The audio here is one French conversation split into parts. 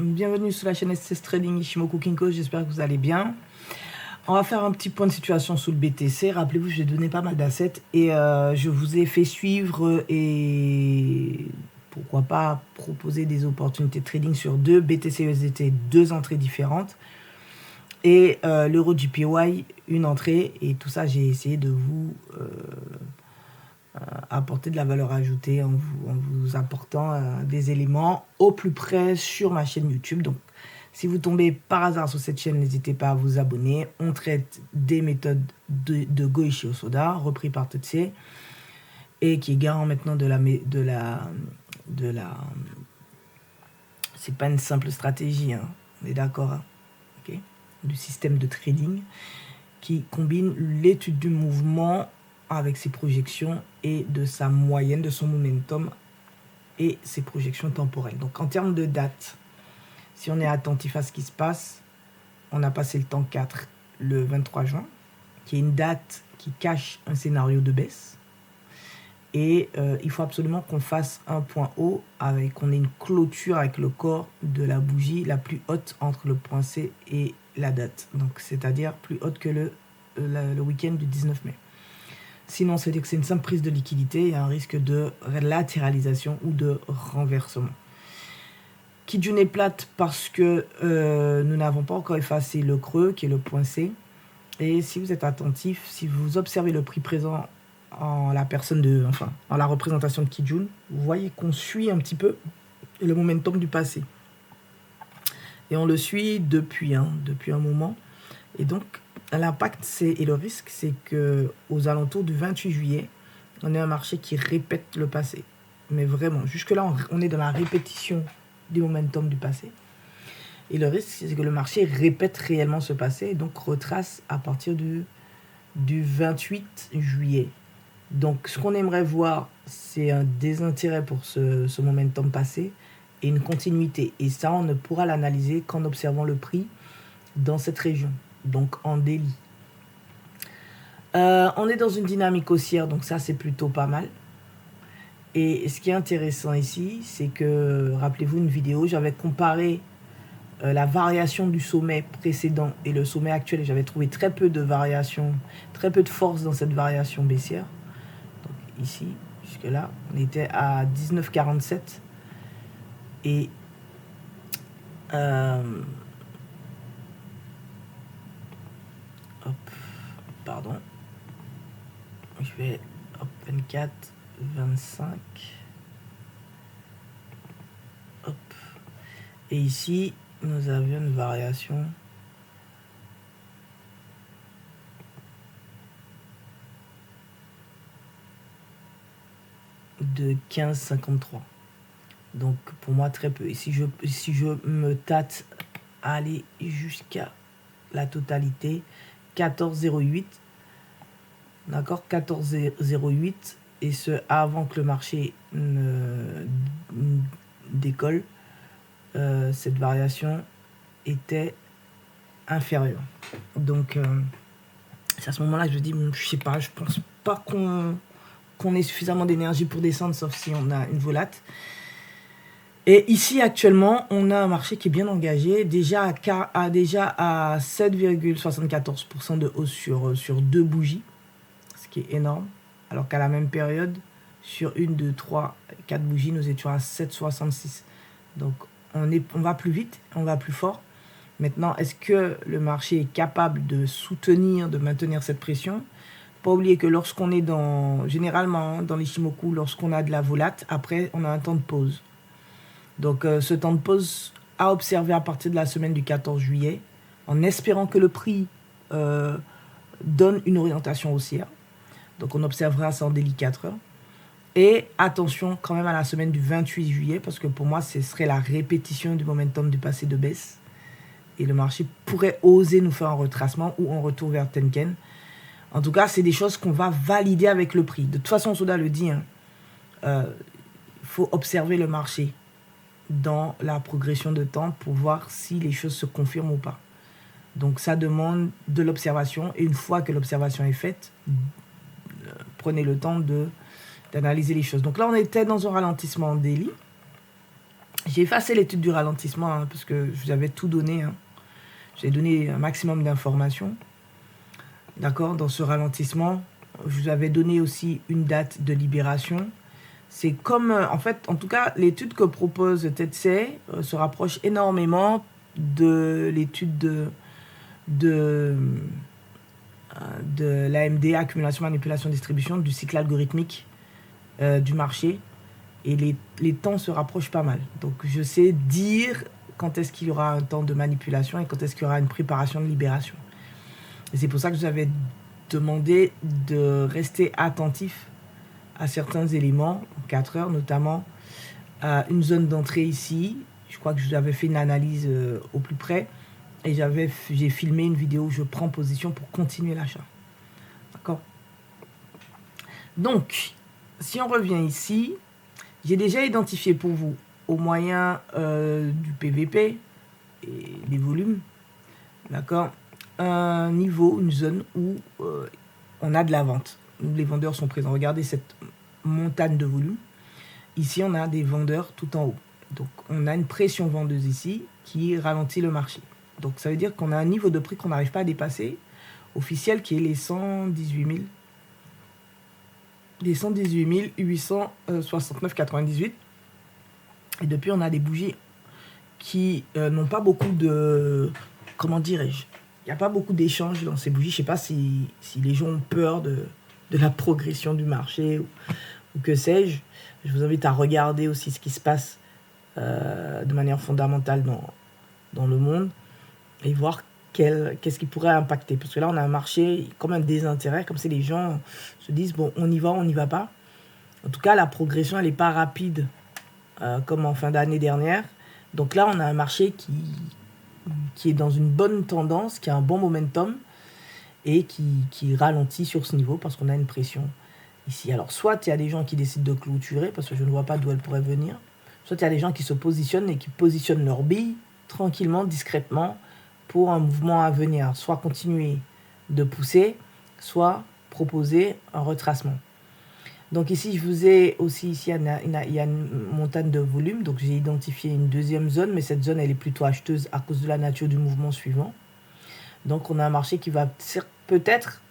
bienvenue sur la chaîne STS Trading Ishimoku Kinko, j'espère que vous allez bien. On va faire un petit point de situation sous le BTC. Rappelez-vous, j'ai donné pas mal d'assets et je vous ai fait suivre et pourquoi pas proposer des opportunités de trading sur deux BTC USDT, deux entrées différentes et l'euro JPY, une entrée, et tout ça j'ai essayé de vous apporter de la valeur ajoutée en vous apportant des éléments au plus près sur ma chaîne YouTube. Donc si vous tombez par hasard sur cette chaîne, n'hésitez pas à vous abonner. On traite des méthodes de Goichi Hosoda, repris par Totse, et qui est garant maintenant c'est pas une simple stratégie, hein, on est d'accord, hein, okay, du système de trading qui combine l'étude du mouvement avec ses projections et de sa moyenne, de son momentum et ses projections temporelles. Donc en termes de date, si on est attentif à ce qui se passe, on a passé le temps 4 le 23 juin, qui est une date qui cache un scénario de baisse. Et il faut absolument qu'on fasse un point haut, qu'on ait une clôture avec le corps de la bougie la plus haute entre le point C et la date. Donc c'est-à-dire plus haute que le week-end du 19 mai. Sinon, c'est-à-dire que c'est une simple prise de liquidité et un risque de latéralisation ou de renversement. Kijun est plate parce que nous n'avons pas encore effacé le creux qui est le point C. Et si vous êtes attentif, si vous observez le prix présent en la représentation de Kijun, vous voyez qu'on suit un petit peu le momentum du passé. Et on le suit depuis un moment. Et donc, l'impact et le risque, c'est qu'aux alentours du 28 juillet, on a un marché qui répète le passé. Mais vraiment, jusque-là, on est dans la répétition du momentum du passé. Et le risque, c'est que le marché répète réellement ce passé et donc retrace à partir du 28 juillet. Donc, ce qu'on aimerait voir, c'est un désintérêt pour ce momentum passé et une continuité. Et ça, on ne pourra l'analyser qu'en observant le prix dans cette région, donc en daily. On est dans une dynamique haussière, donc ça, c'est plutôt pas mal. Et ce qui est intéressant ici, c'est que, rappelez-vous une vidéo, j'avais comparé la variation du sommet précédent et le sommet actuel, et j'avais trouvé très peu de variation, très peu de force dans cette variation baissière. Donc ici, jusque là, on était à 19,47 et pardon, je vais 24, 25, hop, et ici nous avions une variation de 15,53. Donc pour moi très peu. Et si je me tâte à aller jusqu'à la totalité, 14,08, d'accord, 14,08, et ce avant que le marché ne décolle, cette variation était inférieure. Donc c'est à ce moment là que je dis, je sais pas, je pense pas qu'on ait suffisamment d'énergie pour descendre, sauf si on a une volate. Et ici, actuellement, on a un marché qui est bien engagé, déjà à 7,74% de hausse sur deux bougies, ce qui est énorme. Alors qu'à la même période, sur 1, 2, 3, 4 bougies, nous étions à 7,66. Donc, on va plus vite, on va plus fort. Maintenant, est-ce que le marché est capable de soutenir, de maintenir cette pression? Pas oublier que lorsqu'on est généralement, dans l'Ishimoku, lorsqu'on a de la volate, après, on a un temps de pause. Donc, ce temps de pause à observer à partir de la semaine du 14 juillet, en espérant que le prix donne une orientation haussière. Donc, on observera ça en daily 4 heures. Et attention quand même à la semaine du 28 juillet, parce que pour moi, ce serait la répétition du momentum du passé de baisse. Et le marché pourrait oser nous faire un retracement ou un retour vers Tenken. En tout cas, c'est des choses qu'on va valider avec le prix. De toute façon, Soda le dit, il faut observer le marché dans la progression de temps pour voir si les choses se confirment ou pas. Donc ça demande de l'observation, et une fois que l'observation est faite, prenez le temps d'analyser les choses. Donc là, on était dans un ralentissement en daily. J'ai effacé l'étude du ralentissement hein, parce que je vous avais tout donné. Hein. J'ai donné un maximum d'informations. D'accord, dans ce ralentissement, je vous avais donné aussi une date de libération. C'est comme, en fait, en tout cas, l'étude que propose Tetsey se rapproche énormément de l'étude de l'AMD, accumulation, manipulation, distribution, du cycle algorithmique du marché. Et les temps se rapprochent pas mal. Donc, je sais dire quand est-ce qu'il y aura un temps de manipulation et quand est-ce qu'il y aura une préparation de libération. Et c'est pour ça que je vous avais demandé de rester attentif à certains éléments, 4 heures notamment, à une zone d'entrée ici. Je crois que je vous avais fait une analyse au plus près et j'ai filmé une vidéo où je prends position pour continuer l'achat. D'accord? Donc, si on revient ici, j'ai déjà identifié pour vous, au moyen du PVP et des volumes, d'accord, un niveau, une zone où on a de la vente, où les vendeurs sont présents. Regardez cette montagne de volume. Ici, on a des vendeurs tout en haut. Donc, on a une pression vendeuse ici qui ralentit le marché. Donc, ça veut dire qu'on a un niveau de prix qu'on n'arrive pas à dépasser, officiel, qui est les 118 869,98. Et depuis, on a des bougies qui n'ont pas beaucoup de... Comment dirais-je? Il n'y a pas beaucoup d'échanges dans ces bougies. Je ne sais pas si les gens ont peur de la progression du marché ou que sais-je. Je vous invite à regarder aussi ce qui se passe de manière fondamentale dans le monde et voir qu'est-ce qui pourrait impacter. Parce que là, on a un marché comme un désintérêt, comme si les gens se disent, bon, on y va, on n'y va pas. En tout cas, la progression, elle n'est pas rapide comme en fin d'année dernière. Donc là, on a un marché qui est dans une bonne tendance, qui a un bon momentum et qui ralentit sur ce niveau parce qu'on a une pression ici. Alors, soit il y a des gens qui décident de clôturer parce que je ne vois pas d'où elle pourrait venir. Soit il y a des gens qui se positionnent et qui positionnent leurs billes tranquillement, discrètement pour un mouvement à venir. Soit continuer de pousser, soit proposer un retracement. Donc ici, je vous ai aussi, ici, il y a une montagne de volume. Donc j'ai identifié une deuxième zone, mais cette zone, elle est plutôt acheteuse à cause de la nature du mouvement suivant. Donc on a un marché qui va peut-être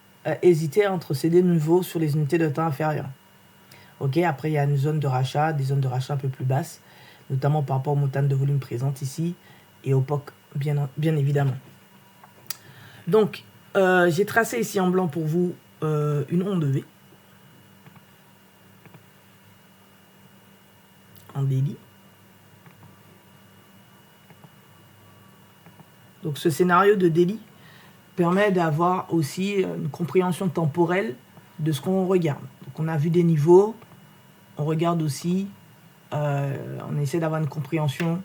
hésiter entre céder de nouveau sur les unités de temps inférieures. Ok, après il y a une zone de rachat, des zones de rachat un peu plus basses, notamment par rapport aux montagnes de volume présentes ici et au POC, bien évidemment. Donc j'ai tracé ici en blanc pour vous une onde V en daily. Donc ce scénario de daily permet d'avoir aussi une compréhension temporelle de ce qu'on regarde. Donc on a vu des niveaux, on regarde aussi, on essaie d'avoir une compréhension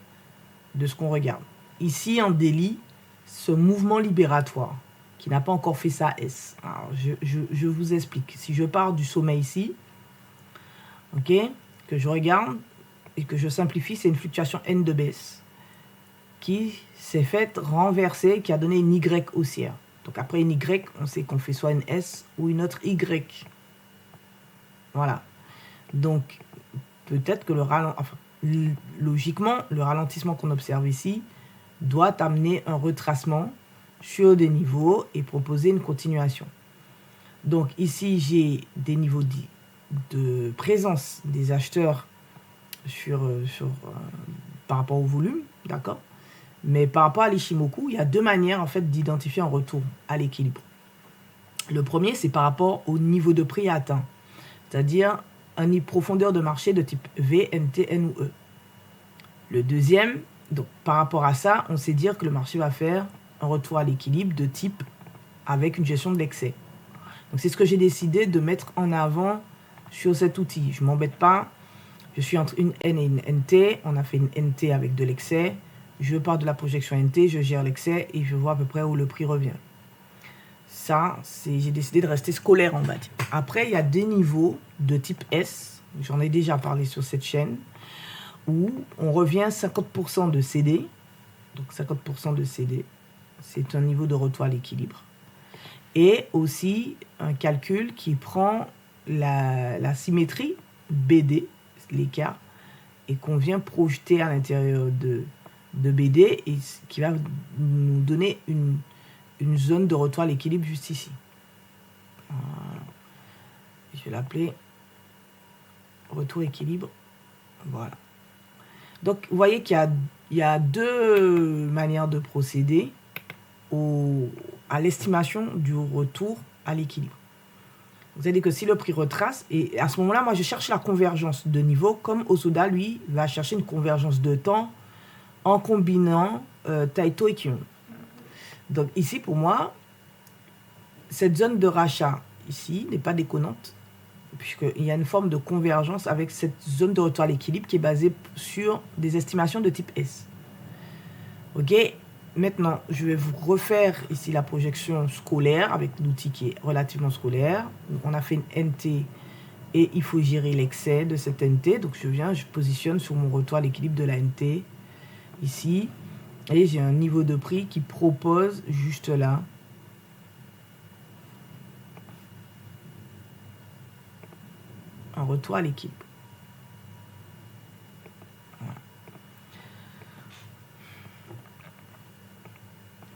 de ce qu'on regarde. Ici en daily, ce mouvement libératoire qui n'a pas encore fait sa S. Alors je vous explique. Si je pars du sommet ici, ok, que je regarde et que je simplifie, c'est une fluctuation N de baisse qui s'est faite renverser, qui a donné une Y haussière. Donc après une Y, on sait qu'on fait soit une S ou une autre Y. Voilà. Donc peut-être que logiquement, le ralentissement qu'on observe ici doit amener un retracement sur des niveaux et proposer une continuation. Donc ici, j'ai des niveaux de présence des acheteurs par rapport au volume, d'accord? Mais par rapport à l'Ishimoku, il y a deux manières en fait d'identifier un retour à l'équilibre. Le premier, c'est par rapport au niveau de prix atteint, c'est-à-dire une profondeur de marché de type V, NT, N ou E. Le deuxième, donc par rapport à ça, on sait dire que le marché va faire un retour à l'équilibre de type avec une gestion de l'excès. Donc c'est ce que j'ai décidé de mettre en avant sur cet outil. Je ne m'embête pas, je suis entre une N et une NT, on a fait une NT avec de l'excès. Je pars de la projection NT, je gère l'excès et je vois à peu près où le prix revient. Ça, j'ai décidé de rester scolaire, on va dire. Après, il y a des niveaux de type S, j'en ai déjà parlé sur cette chaîne, où on revient 50% de CD. Donc 50% de CD, c'est un niveau de retour à l'équilibre. Et aussi un calcul qui prend la symétrie BD, l'écart, et qu'on vient projeter à l'intérieur de BD et qui va nous donner une zone de retour à l'équilibre juste ici. Voilà. Je vais l'appeler retour équilibre. Voilà. Donc, vous voyez qu'il y a deux manières de procéder à l'estimation du retour à l'équilibre. Vous allez dire que si le prix retrace, et à ce moment-là, moi, je cherche la convergence de niveau, comme Osoda, lui, va chercher une convergence de temps en combinant Taito et Kion. Donc ici, pour moi, cette zone de rachat, ici, n'est pas déconnante, puisqu'il y a une forme de convergence avec cette zone de retour à l'équilibre qui est basée sur des estimations de type S. Ok, maintenant, je vais vous refaire ici la projection scolaire avec l'outil qui est relativement scolaire. Donc, on a fait une NT et il faut gérer l'excès de cette NT. Donc, je positionne sur mon retour à l'équilibre de la NT ici. Et j'ai un niveau de prix qui propose juste là un retour à l'équilibre. Voilà.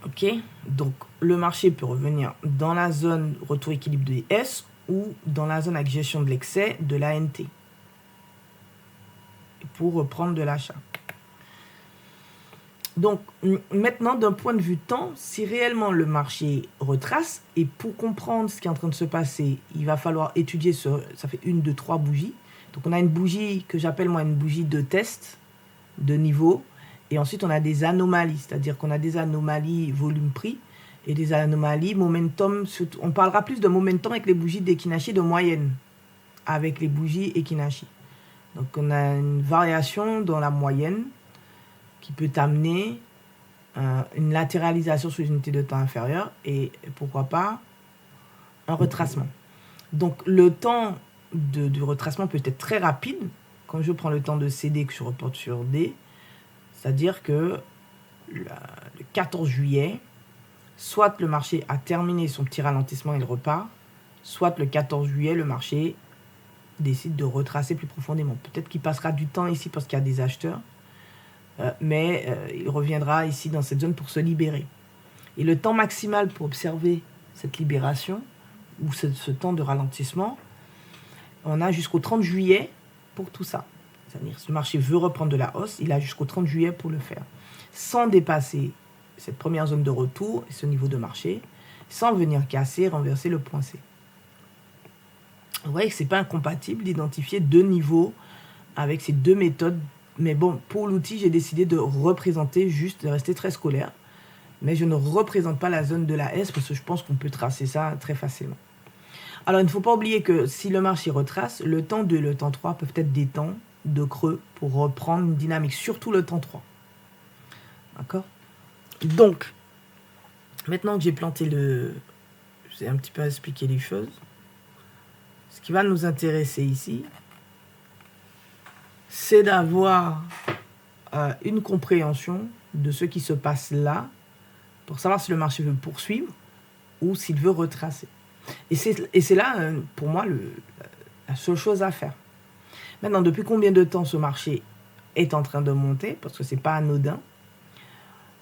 Ok, donc le marché peut revenir dans la zone retour équilibre de S ou dans la zone avec gestion de l'excès de la NT pour reprendre de l'achat. Donc maintenant, d'un point de vue temps, si réellement le marché retrace, et pour comprendre ce qui est en train de se passer, il va falloir étudier ça fait 1, 2, 3 bougies. Donc on a une bougie que j'appelle moi une bougie de test, de niveau, et ensuite on a des anomalies, c'est-à-dire qu'on a des anomalies volume-prix et des anomalies momentum. On parlera plus de momentum avec les bougies d'Ekinashi de moyenne, avec les bougies Ekinashi. Donc on a une variation dans la moyenne qui peut amener une latéralisation sur une unité de temps inférieure et pourquoi pas un retracement. Donc le temps du retracement peut être très rapide. Quand je prends le temps de CD que je reporte sur D, c'est-à-dire que le 14 juillet, soit le marché a terminé son petit ralentissement et il repart, soit le 14 juillet, le marché décide de retracer plus profondément. Peut-être qu'il passera du temps ici parce qu'il y a des acheteurs, mais il reviendra ici dans cette zone pour se libérer. Et le temps maximal pour observer cette libération, ou ce temps de ralentissement, on a jusqu'au 30 juillet pour tout ça. C'est-à-dire si le marché veut reprendre de la hausse, il a jusqu'au 30 juillet pour le faire, sans dépasser cette première zone de retour et ce niveau de marché, sans venir casser, renverser le point C. Vous voyez que ce n'est pas incompatible d'identifier deux niveaux avec ces deux méthodes. Mais bon, pour l'outil, j'ai décidé de représenter juste, de rester très scolaire. Mais je ne représente pas la zone de la S parce que je pense qu'on peut tracer ça très facilement. Alors, il ne faut pas oublier que si le marché retrace, le temps 2 et le temps 3 peuvent être des temps de creux pour reprendre une dynamique, surtout le temps 3. D'accord? Donc, maintenant que j'ai planté le... J'ai un petit peu expliqué les choses. Ce qui va nous intéresser ici, c'est d'avoir une compréhension de ce qui se passe là pour savoir si le marché veut poursuivre ou s'il veut retracer. Et c'est là, pour moi, la seule chose à faire. Maintenant, depuis combien de temps ce marché est en train de monter, parce que ce n'est pas anodin,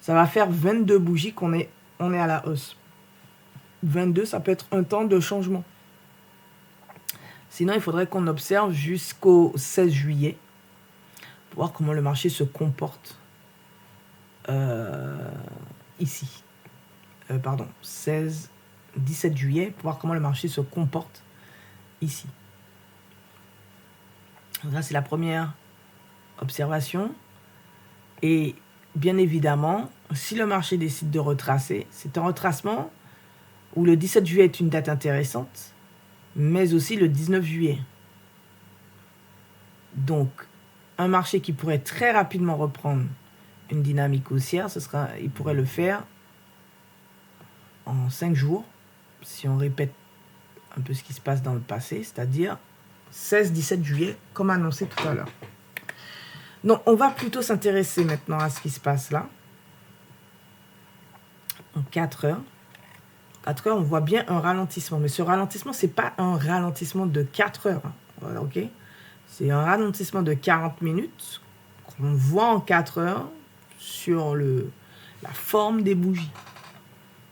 ça va faire 22 bougies qu'on est à la hausse. 22, ça peut être un temps de changement. Sinon, il faudrait qu'on observe jusqu'au 16 juillet pour voir comment le marché se comporte ici. 17 juillet, pour voir comment le marché se comporte ici. Là, c'est la première observation. Et bien évidemment, si le marché décide de retracer, c'est un retracement où le 17 juillet est une date intéressante, mais aussi le 19 juillet. Donc, un marché qui pourrait très rapidement reprendre une dynamique haussière, il pourrait le faire en 5 jours, si on répète un peu ce qui se passe dans le passé, c'est-à-dire 16-17 juillet, comme annoncé tout à l'heure. Donc, on va plutôt s'intéresser maintenant à ce qui se passe là. En 4 heures. 4 heures, on voit bien un ralentissement. Mais ce ralentissement, ce n'est pas un ralentissement de 4 heures. Voilà, ok ? C'est un ralentissement de 40 minutes qu'on voit en 4 heures sur la forme des bougies.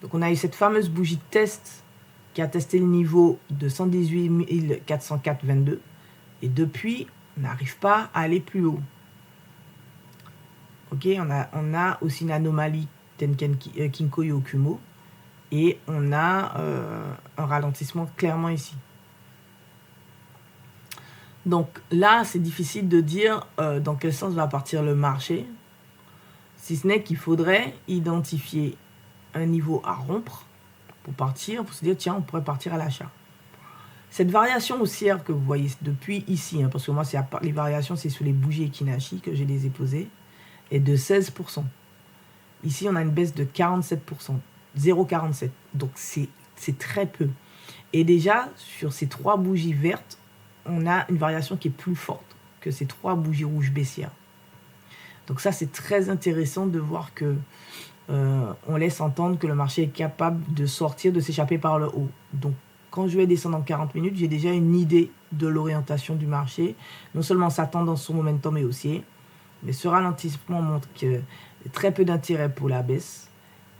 Donc on a eu cette fameuse bougie de test qui a testé le niveau de 118 404,22 et depuis on n'arrive pas à aller plus haut. Ok, on a aussi une anomalie Kinko Kumo et on a un ralentissement clairement ici. Donc là, c'est difficile de dire dans quel sens va partir le marché, si ce n'est qu'il faudrait identifier un niveau à rompre pour partir, pour se dire tiens, on pourrait partir à l'achat. Cette variation haussière que vous voyez depuis ici, parce que moi, les variations, c'est sur les bougies Ekinashi que je les ai posées, est de 16%. Ici, on a une baisse de 47%, 0,47. Donc, c'est très peu. Et déjà, sur ces 3 bougies vertes, on a une variation qui est plus forte que ces 3 bougies rouges baissières. Donc ça, c'est très intéressant de voir que on laisse entendre que le marché est capable de sortir, de s'échapper par le haut. Donc, quand je vais descendre en 40 minutes, j'ai déjà une idée de l'orientation du marché. Non seulement sa tendance, son momentum est haussier, mais ce ralentissement montre qu'il y a très peu d'intérêt pour la baisse.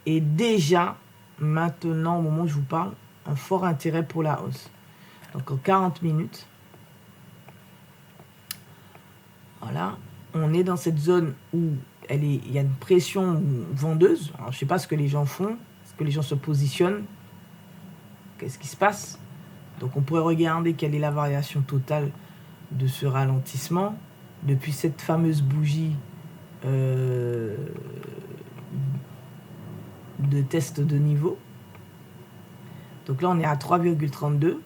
Et déjà, maintenant, au moment où je vous parle, un fort intérêt pour la hausse. Donc, en 40 minutes, voilà, on est dans cette zone où il y a une pression vendeuse. Alors, je ne sais pas ce que les gens font, est-ce que les gens se positionnent, qu'est-ce qui se passe. Donc on pourrait regarder quelle est la variation totale de ce ralentissement depuis cette fameuse bougie de test de niveau. Donc là on est à 3,32%.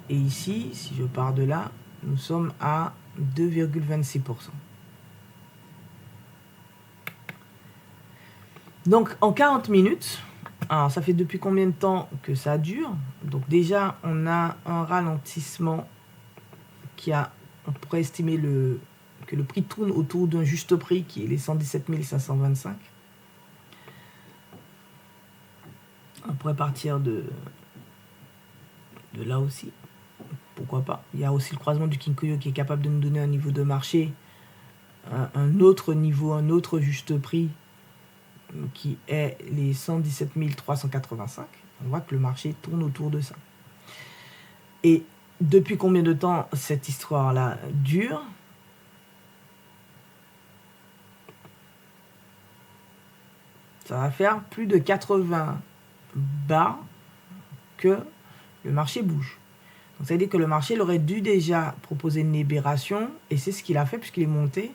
Et ici, si je pars de là, nous sommes à 2,26%. Donc en 40 minutes, alors ça fait depuis combien de temps que ça dure? Donc déjà on a un ralentissement on pourrait estimer que le prix tourne autour d'un juste prix qui est les 117 525. On pourrait partir de là aussi, pourquoi pas. Il y a aussi le croisement du Kinko qui est capable de nous donner un niveau de marché, un autre niveau, un autre juste prix qui est les 117 385. On voit que le marché tourne autour de ça. Et depuis combien de temps cette histoire-là dure? Ça va faire plus de 80 bas que le marché bouge. Donc ça veut dire que le marché aurait dû déjà proposer une libération, et c'est ce qu'il a fait puisqu'il est monté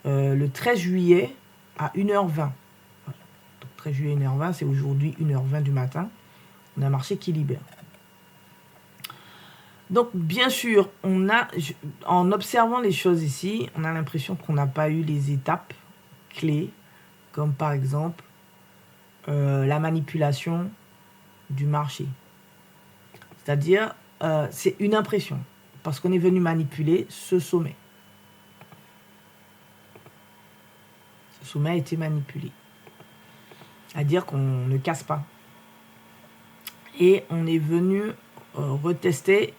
le 13 juillet à 1h20. 13 juillet 1h20, c'est aujourd'hui 1h20 du matin. On a un marché qui libère. Donc, bien sûr, en observant les choses ici, on a l'impression qu'on n'a pas eu les étapes clés, comme par exemple la manipulation du marché. C'est-à-dire, c'est une impression, parce qu'on est venu manipuler ce sommet. Ce sommet a été manipulé. C'est-à-dire qu'on ne casse pas. Et on est venu retester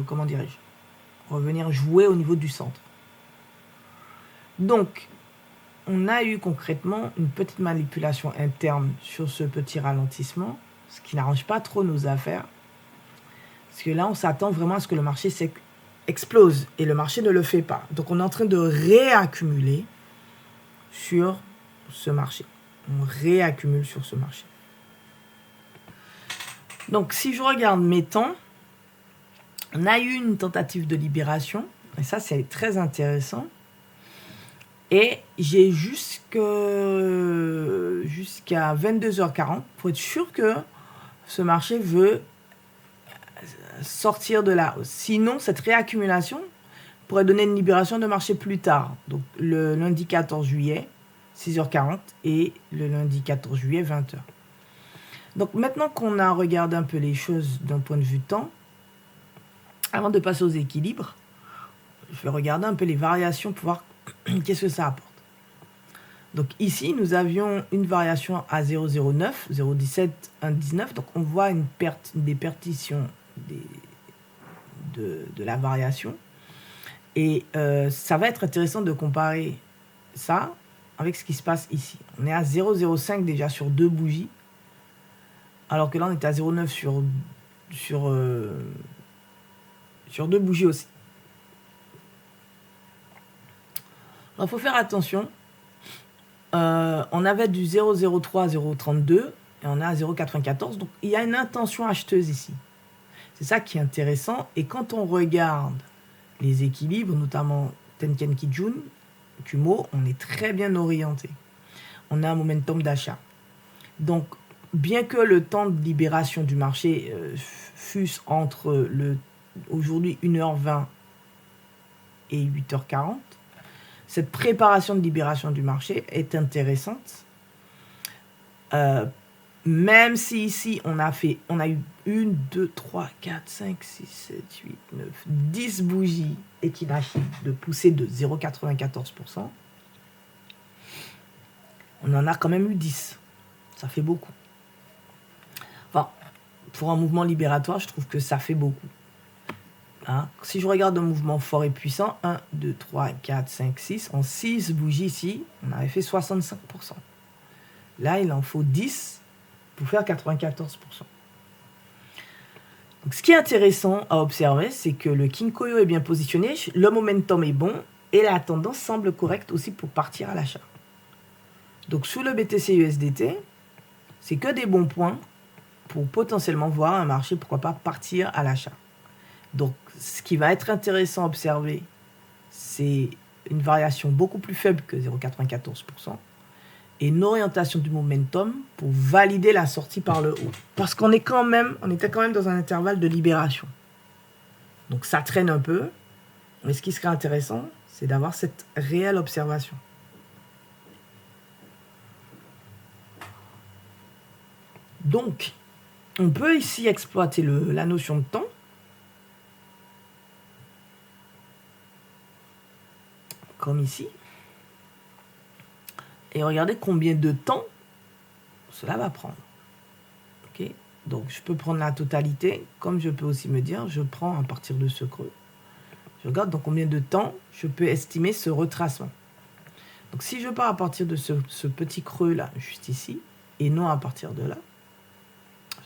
comment dirais-je, revenir jouer au niveau du centre. Donc, on a eu concrètement une petite manipulation interne sur ce petit ralentissement, ce qui n'arrange pas trop nos affaires. Parce que là, on s'attend vraiment à ce que le marché explose, et le marché ne le fait pas. Donc, on est en train de réaccumuler sur ce marché. On réaccumule sur ce marché. Donc, si je regarde mes temps, on a eu une tentative de libération. Et ça, c'est très intéressant. Et j'ai jusqu'à 22h40 pour être sûr que ce marché veut sortir de là. Sinon, cette réaccumulation pourrait donner une libération de marché plus tard. Donc, le lundi 14 juillet, 6h40 et le lundi 14 juillet, 20h. Donc, maintenant qu'on a regardé un peu les choses d'un point de vue temps, avant de passer aux équilibres, je vais regarder un peu les variations pour voir qu'est-ce que ça apporte. Donc ici, nous avions une variation à 0,09, 0,17, 1,19. Donc on voit une perte, des perditions, de la variation. Et ça va être intéressant de comparer ça avec ce qui se passe ici. On est à 0,05 déjà sur 2 bougies, alors que là on est à 0,9 sur 2 bougies aussi. Alors il faut faire attention. On avait du 0,03 à 0,32 et on est à 0,94. Donc il y a une intention acheteuse ici. C'est ça qui est intéressant. Et quand on regarde les équilibres, notamment Tenkan Kijun, Kumo, on est très bien orienté. On a un momentum d'achat. Donc, bien que le temps de libération du marché fût entre aujourd'hui 1h20 et 8h40, cette préparation de libération du marché est intéressante. Même si ici, on a eu 1, 2, 3, 4, 5, 6, 7, 8, 9, 10 bougies Equinashi de poussée de 0,94%. On en a quand même eu 10. Ça fait beaucoup. Enfin, pour un mouvement libératoire, je trouve que ça fait beaucoup. Hein? Si je regarde un mouvement fort et puissant, 1, 2, 3, 4, 5, 6, en 6 bougies ici, on avait fait 65%. Là, il en faut 10 pour faire 94%. Donc, ce qui est intéressant à observer, c'est que le Kinkoyo est bien positionné, le momentum est bon et la tendance semble correcte aussi pour partir à l'achat. Donc, sous le BTC USDT, c'est que des bons points pour potentiellement voir un marché, pourquoi pas, partir à l'achat. Donc, ce qui va être intéressant à observer, c'est une variation beaucoup plus faible que 0,94%. Et une orientation du momentum pour valider la sortie par le haut. Parce qu'on était quand même dans un intervalle de libération. Donc ça traîne un peu, mais ce qui serait intéressant, c'est d'avoir cette réelle observation. Donc, on peut ici exploiter la notion de temps. Comme ici. Et regardez combien de temps cela va prendre. Okay. Donc, je peux prendre la totalité, comme je peux aussi me dire, je prends à partir de ce creux. Je regarde dans combien de temps je peux estimer ce retracement. Donc, si je pars à partir de ce petit creux-là, juste ici, et non à partir de là,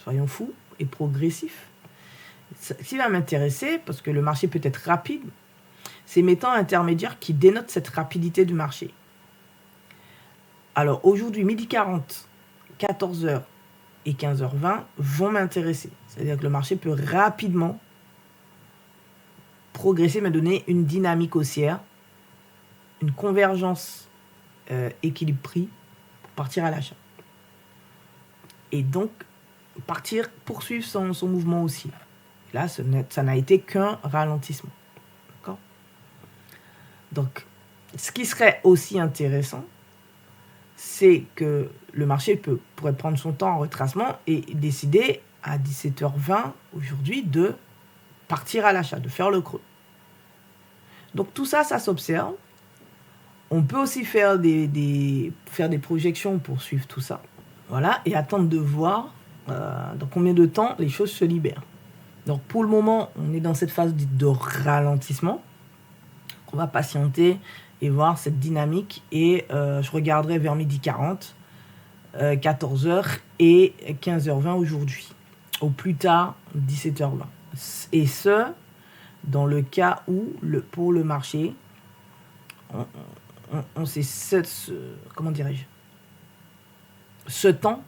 soyons fous et progressifs. Ce qui va m'intéresser, parce que le marché peut être rapide, c'est mes temps intermédiaires qui dénotent cette rapidité du marché. Alors aujourd'hui, midi 40, 14h et 15h20 vont m'intéresser. C'est-à-dire que le marché peut rapidement progresser, me donner une dynamique haussière, une convergence équilibre-prix pour partir à l'achat. Et donc, poursuivre son mouvement haussier. Là, ça n'a été qu'un ralentissement. D'accord ? Donc, ce qui serait aussi intéressant, c'est que le marché pourrait prendre son temps en retracement et décider à 17h20 aujourd'hui de partir à l'achat, de faire le creux. Donc tout ça, ça s'observe. On peut aussi faire des projections pour suivre tout ça. Voilà, et attendre de voir dans combien de temps les choses se libèrent. Donc pour le moment, on est dans cette phase de ralentissement. On va patienter et voir cette dynamique. Et je regarderai vers midi 40, 14h et 15h20 aujourd'hui. Au plus tard, 17h20. Et ce, dans le cas où, pour le marché, on sait comment dirais-je, ce temps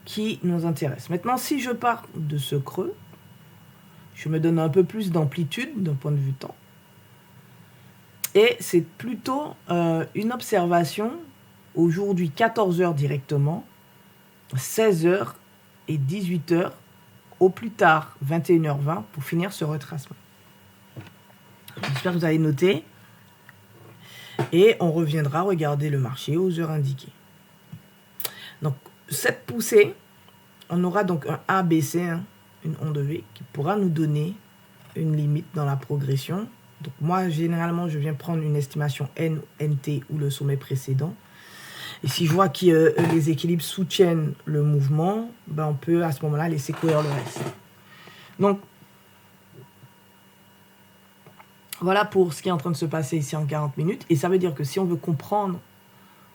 qui nous intéresse. Maintenant, si je pars de ce creux, je me donne un peu plus d'amplitude d'un point de vue temps. Et c'est plutôt une observation aujourd'hui 14h directement, 16h et 18h, au plus tard 21h20 pour finir ce retracement. J'espère que vous avez noté. Et on reviendra regarder le marché aux heures indiquées. Donc, cette poussée, on aura donc un ABC, une onde V, qui pourra nous donner une limite dans la progression. Donc moi, généralement, je viens prendre une estimation N, NT ou le sommet précédent. Et si je vois que les équilibres soutiennent le mouvement, ben on peut à ce moment-là laisser courir le reste. Donc, Voilà pour ce qui est en train de se passer ici en 40 minutes. Et ça veut dire que si on veut comprendre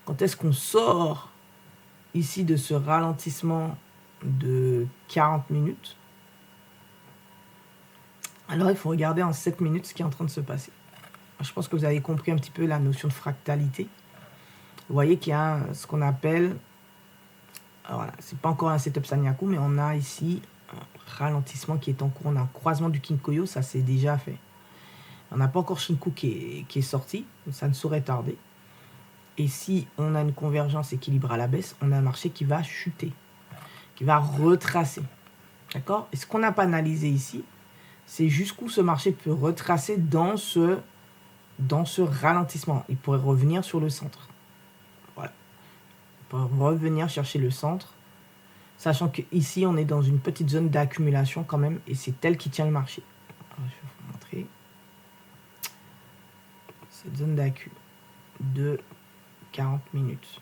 quand est-ce qu'on sort ici de ce ralentissement de 40 minutes, alors il faut regarder en 7 minutes ce qui est en train de se passer. Je pense que vous avez compris un petit peu la notion de fractalité. Vous voyez qu'il y a ce qu'on appelle, voilà, c'est pas encore un setup Sanyaku, mais on a ici un ralentissement qui est en cours. On a un croisement du Kinkoyo, ça c'est déjà fait. On n'a pas encore Shinku qui est sorti, donc ça ne saurait tarder. Et si on a une convergence équilibre à la baisse, on a un marché qui va chuter, qui va retracer. D'accord? Et ce qu'on n'a pas analysé ici, c'est jusqu'où ce marché peut retracer dans ce ralentissement. Il pourrait revenir sur le centre. Voilà. Il pourrait revenir chercher le centre, sachant qu'ici, on est dans une petite zone d'accumulation quand même, et c'est elle qui tient le marché. Alors, je vais vous montrer cette zone d'accu de 40 minutes.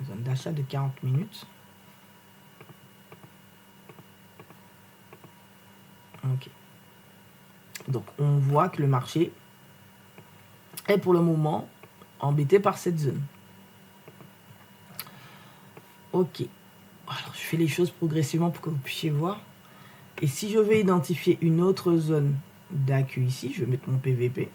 Zone d'achat de 40 minutes. Ok. Donc, on voit que le marché est pour le moment embêté par cette zone. Ok. Alors, je fais les choses progressivement pour que vous puissiez voir. Et si je vais identifier une autre zone d'accu ici, je vais mettre mon PVP.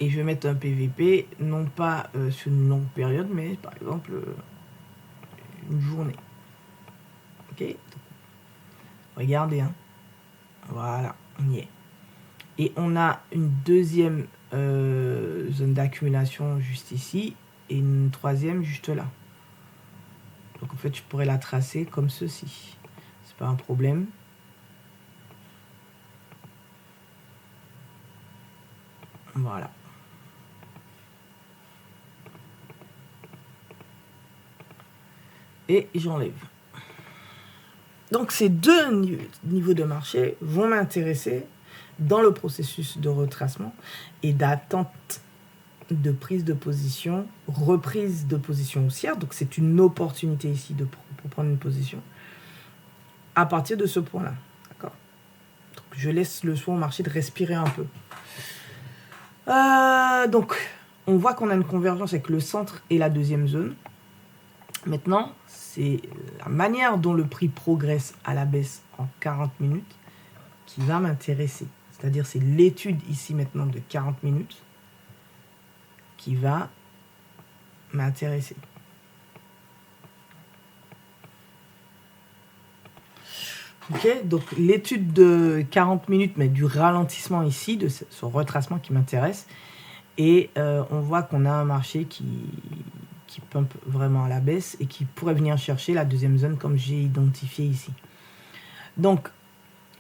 Et je vais mettre un PVP, non pas sur une longue période, mais par exemple une journée. Ok. Regardez, hein. Voilà, on y est. Et on a une deuxième zone d'accumulation juste ici et une troisième juste là. Donc en fait, je pourrais la tracer comme ceci. C'est pas un problème. Voilà. Et j'enlève. Donc ces deux niveaux de marché vont m'intéresser dans le processus de retracement et d'attente de prise de position, reprise de position haussière. Donc c'est une opportunité ici pour prendre une position à partir de ce point-là. D'accord. Donc je laisse le soin au marché de respirer un peu. Donc on voit qu'on a une convergence avec le centre et la deuxième zone. Maintenant, c'est la manière dont le prix progresse à la baisse en 40 minutes qui va m'intéresser. C'est-à-dire, c'est l'étude ici maintenant de 40 minutes qui va m'intéresser. Ok, donc l'étude de 40 minutes, mais du ralentissement ici, de ce retracement qui m'intéresse. Et on voit qu'on a un marché qui pump vraiment à la baisse et qui pourrait venir chercher la deuxième zone comme j'ai identifié ici. Donc,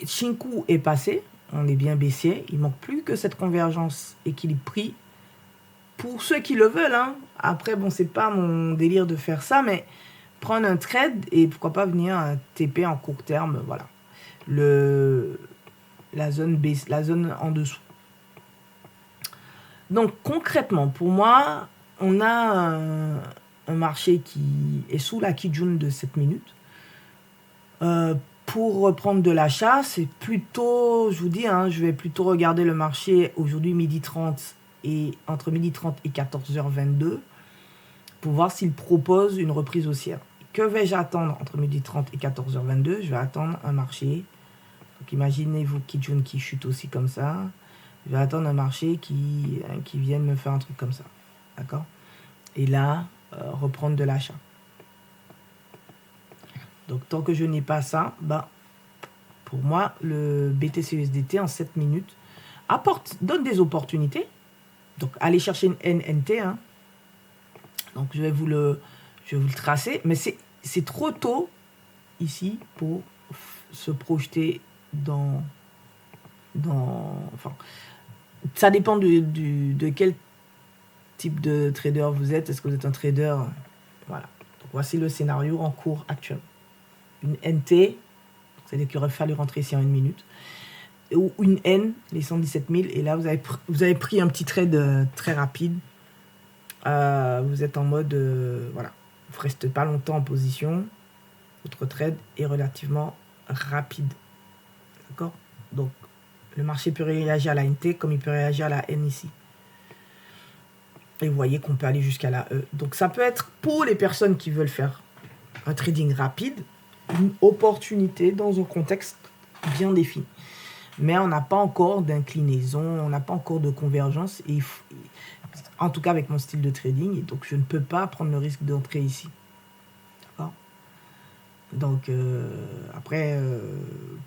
Shinku est passé, on est bien baissier, il ne manque plus que cette convergence équilibre-prix pour ceux qui le veulent. Hein. Après, bon, c'est pas mon délire de faire ça, mais prendre un trade et pourquoi pas venir un TP en court terme, voilà. La zone en dessous. Donc, concrètement, pour moi, on a un marché qui est sous la Kijun de 7 minutes. Pour reprendre de l'achat, c'est plutôt, je vous dis, hein, je vais plutôt regarder le marché aujourd'hui midi 30 et entre midi 30 et 14h22 pour voir s'il propose une reprise haussière. Que vais-je attendre entre midi 30 et 14h22? Je vais attendre un marché. Donc imaginez-vous Kijun qui chute aussi comme ça. Je vais attendre un marché qui vienne me faire un truc comme ça. D'accord? Et là, reprendre de l'achat. Donc, tant que je n'ai pas ça, bah, pour moi, le BTC-USDT en 7 minutes donne des opportunités. Donc, allez chercher une NNT. Hein. Donc, je vais vous le tracer. Mais c'est trop tôt ici pour se projeter dans enfin, ça dépend de quel type de trader vous êtes. Est-ce que vous êtes un trader? Voilà. Donc, voici le scénario en cours actuel. Une NT, c'est-à-dire qu'il aurait fallu rentrer ici en 1 minute, ou une N, les 117 000, et là, vous avez pris un petit trade très rapide. Vous êtes en mode, voilà, vous ne restez pas longtemps en position. votre trade est relativement rapide. D'accord? Donc, le marché peut réagir à la NT comme il peut réagir à la N ici. Et vous voyez qu'on peut aller jusqu'à la E. Donc, ça peut être pour les personnes qui veulent faire un trading rapide, une opportunité dans un contexte bien défini. Mais on n'a pas encore d'inclinaison, on n'a pas encore de convergence. Et en tout cas, avec mon style de trading. Et donc, je ne peux pas prendre le risque d'entrer ici. D'accord? Donc, après,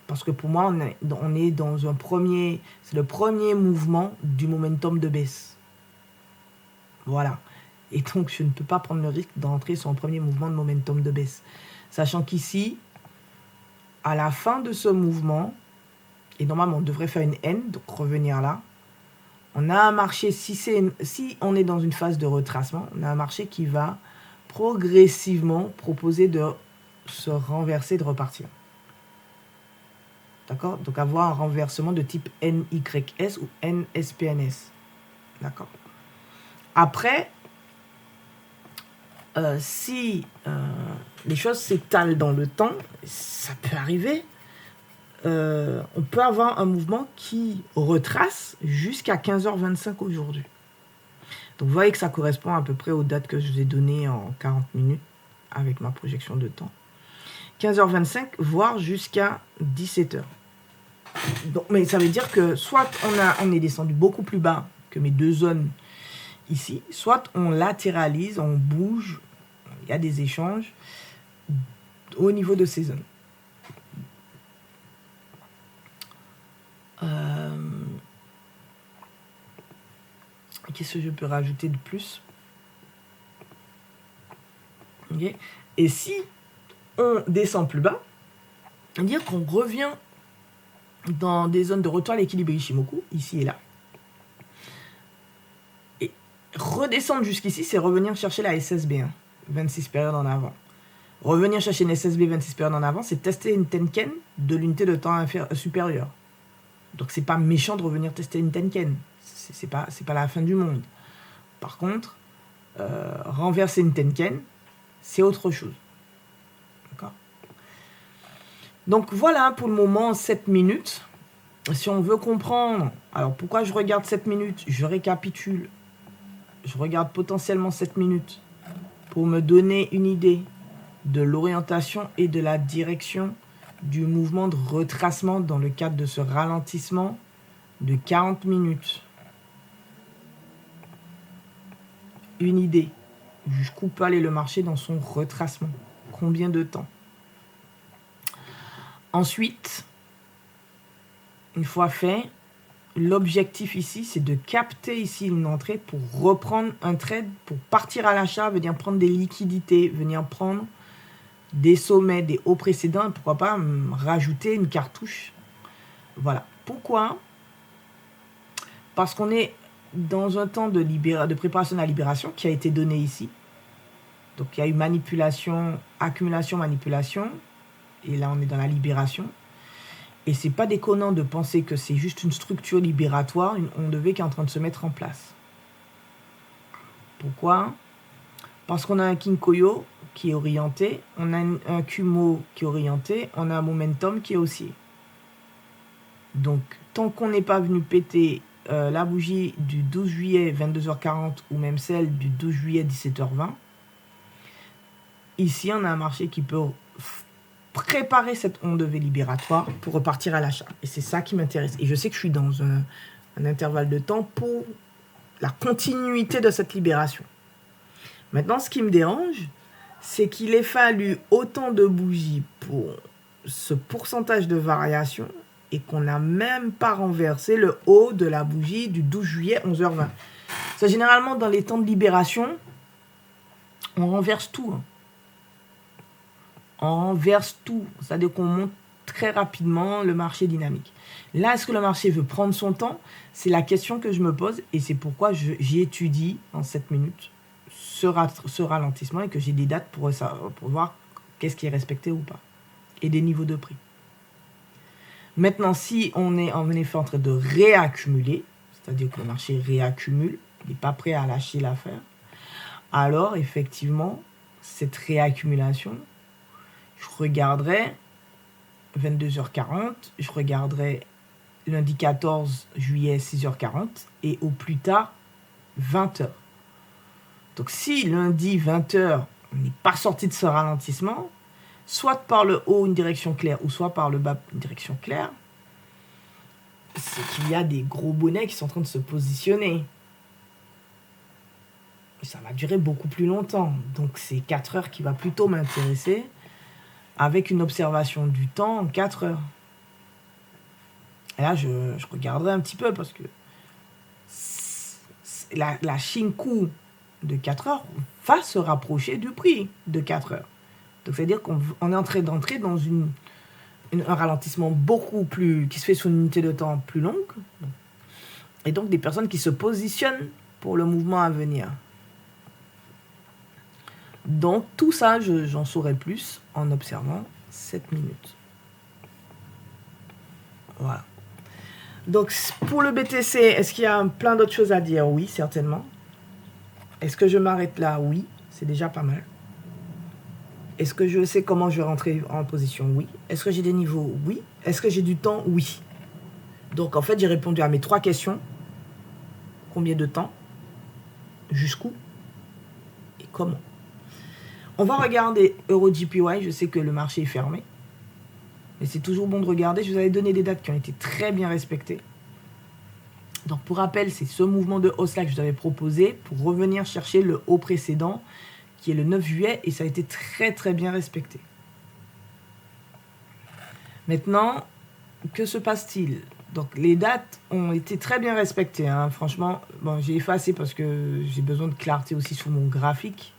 parce que pour moi, on est dans un premier... C'est le premier mouvement du momentum de baisse. Voilà. Et donc, je ne peux pas prendre le risque d'entrer sur un premier mouvement de momentum de baisse. Sachant qu'ici, à la fin de ce mouvement, et normalement, on devrait faire une N, donc revenir là, on a un marché, si on est dans une phase de retracement, on a un marché qui va progressivement proposer de se renverser, de repartir. D'accord? Donc, avoir un renversement de type NYS ou NSPNS. D'accord? Après, si les choses s'étalent dans le temps, ça peut arriver. On peut avoir un mouvement qui retrace jusqu'à 15h25 aujourd'hui. Donc, vous voyez que ça correspond à peu près aux dates que je vous ai données en 40 minutes avec ma projection de temps. 15h25, voire jusqu'à 17h. Donc, mais ça veut dire que soit on est descendu beaucoup plus bas que mes deux zones ici, soit on latéralise, on bouge, il y a des échanges au niveau de ces zones. Qu'est-ce que je peux rajouter de plus? Okay. Et si on descend plus bas, dire qu'on revient dans des zones de retour à l'équilibre Ishimoku, ici et là. Et redescendre jusqu'ici, c'est revenir chercher la SSB1, 26 périodes en avant. Revenir chercher une SSB 26 périodes en avant, c'est tester une Tenken de l'unité de temps supérieure. Donc c'est pas méchant de revenir tester une Tenken. C'est pas la fin du monde. Par contre, renverser une Tenken, c'est autre chose. D'accord? Donc voilà pour le moment 7 minutes. Si on veut comprendre, alors pourquoi je regarde 7 minutes, je récapitule. Je regarde potentiellement 7 minutes pour me donner une idée de l'orientation et de la direction du mouvement de retracement dans le cadre de ce ralentissement de 40 minutes. Une idée. Jusqu'où peut aller le marché dans son retracement? Combien de temps? Ensuite, une fois fait, l'objectif ici, c'est de capter ici une entrée pour reprendre un trade, pour partir à l'achat, venir prendre des liquidités, venir prendre des sommets, des hauts précédents, et pourquoi pas rajouter une cartouche. Voilà. Pourquoi? Parce qu'on est dans un temps de préparation à la libération qui a été donné ici. Donc il y a eu manipulation, accumulation, manipulation. Et là, on est dans la libération. Et c'est pas déconnant de penser que c'est juste une structure libératoire, une onde V qui est en train de se mettre en place. Pourquoi? Parce qu'on a un Kinkoyo qui est orienté, on a un Kumo qui est orienté, on a un momentum qui est haussier. Donc, tant qu'on n'est pas venu péter la bougie du 12 juillet 22h40 ou même celle du 12 juillet 17h20, ici, on a un marché qui peut préparer cette onde V libératoire pour repartir à l'achat. Et c'est ça qui m'intéresse. Et je sais que je suis dans un intervalle de temps pour la continuité de cette libération. Maintenant, ce qui me dérange, c'est qu'il ait fallu autant de bougies pour ce pourcentage de variation et qu'on n'a même pas renversé le haut de la bougie du 12 juillet 11h20. Ça, généralement, dans les temps de libération, on renverse tout. On renverse tout. C'est-à-dire qu'on monte très rapidement le marché dynamique. Là, est-ce que le marché veut prendre son temps? C'est la question que je me pose et c'est pourquoi j'étudie en 7 minutes ce ralentissement et que j'ai des dates pour voir qu'est-ce qui est respecté ou pas. Et des niveaux de prix. Maintenant, si on est en effet en train de réaccumuler, c'est-à-dire que le marché réaccumule, il n'est pas prêt à lâcher l'affaire, alors effectivement, cette réaccumulation, il je regarderai 22h40, je regarderai lundi 14 juillet 6h40 et au plus tard 20h. Donc si lundi 20h, on n'est pas sorti de ce ralentissement, soit par le haut une direction claire ou soit par le bas une direction claire, c'est qu'il y a des gros bonnets qui sont en train de se positionner. Et ça va durer beaucoup plus longtemps. Donc c'est 4 heures qui va plutôt m'intéresser avec une observation du temps en 4 heures. Et là, je regarderai un petit peu parce que la Shinku de 4 heures va se rapprocher du prix de 4 heures. Donc, c'est-à-dire qu'on est en train d'entrer dans un ralentissement beaucoup plus, qui se fait sur une unité de temps plus longue. Et donc, des personnes qui se positionnent pour le mouvement à venir. Donc, tout ça, j'en saurai plus en observant 7 minutes. Voilà. Donc, pour le BTC, est-ce qu'il y a plein d'autres choses à dire? Oui, certainement. Est-ce que je m'arrête là? Oui, c'est déjà pas mal. Est-ce que je sais comment je vais rentrer en position? Oui. Est-ce que j'ai des niveaux? Oui. Est-ce que j'ai du temps? Oui. Donc, en fait, j'ai répondu à mes 3 questions. Combien de temps? Jusqu'où? Et comment? On va regarder EuroJPY. Je sais que le marché est fermé. Mais c'est toujours bon de regarder. Je vous avais donné des dates qui ont été très bien respectées. Donc, pour rappel, c'est ce mouvement de hausse-là que je vous avais proposé pour revenir chercher le haut précédent, qui est le 9 juillet, et ça a été très, très bien respecté. Maintenant, que se passe-t-il? Donc, les dates ont été très bien respectées. Hein. Franchement, bon, j'ai effacé parce que j'ai besoin de clarté aussi sur mon graphique.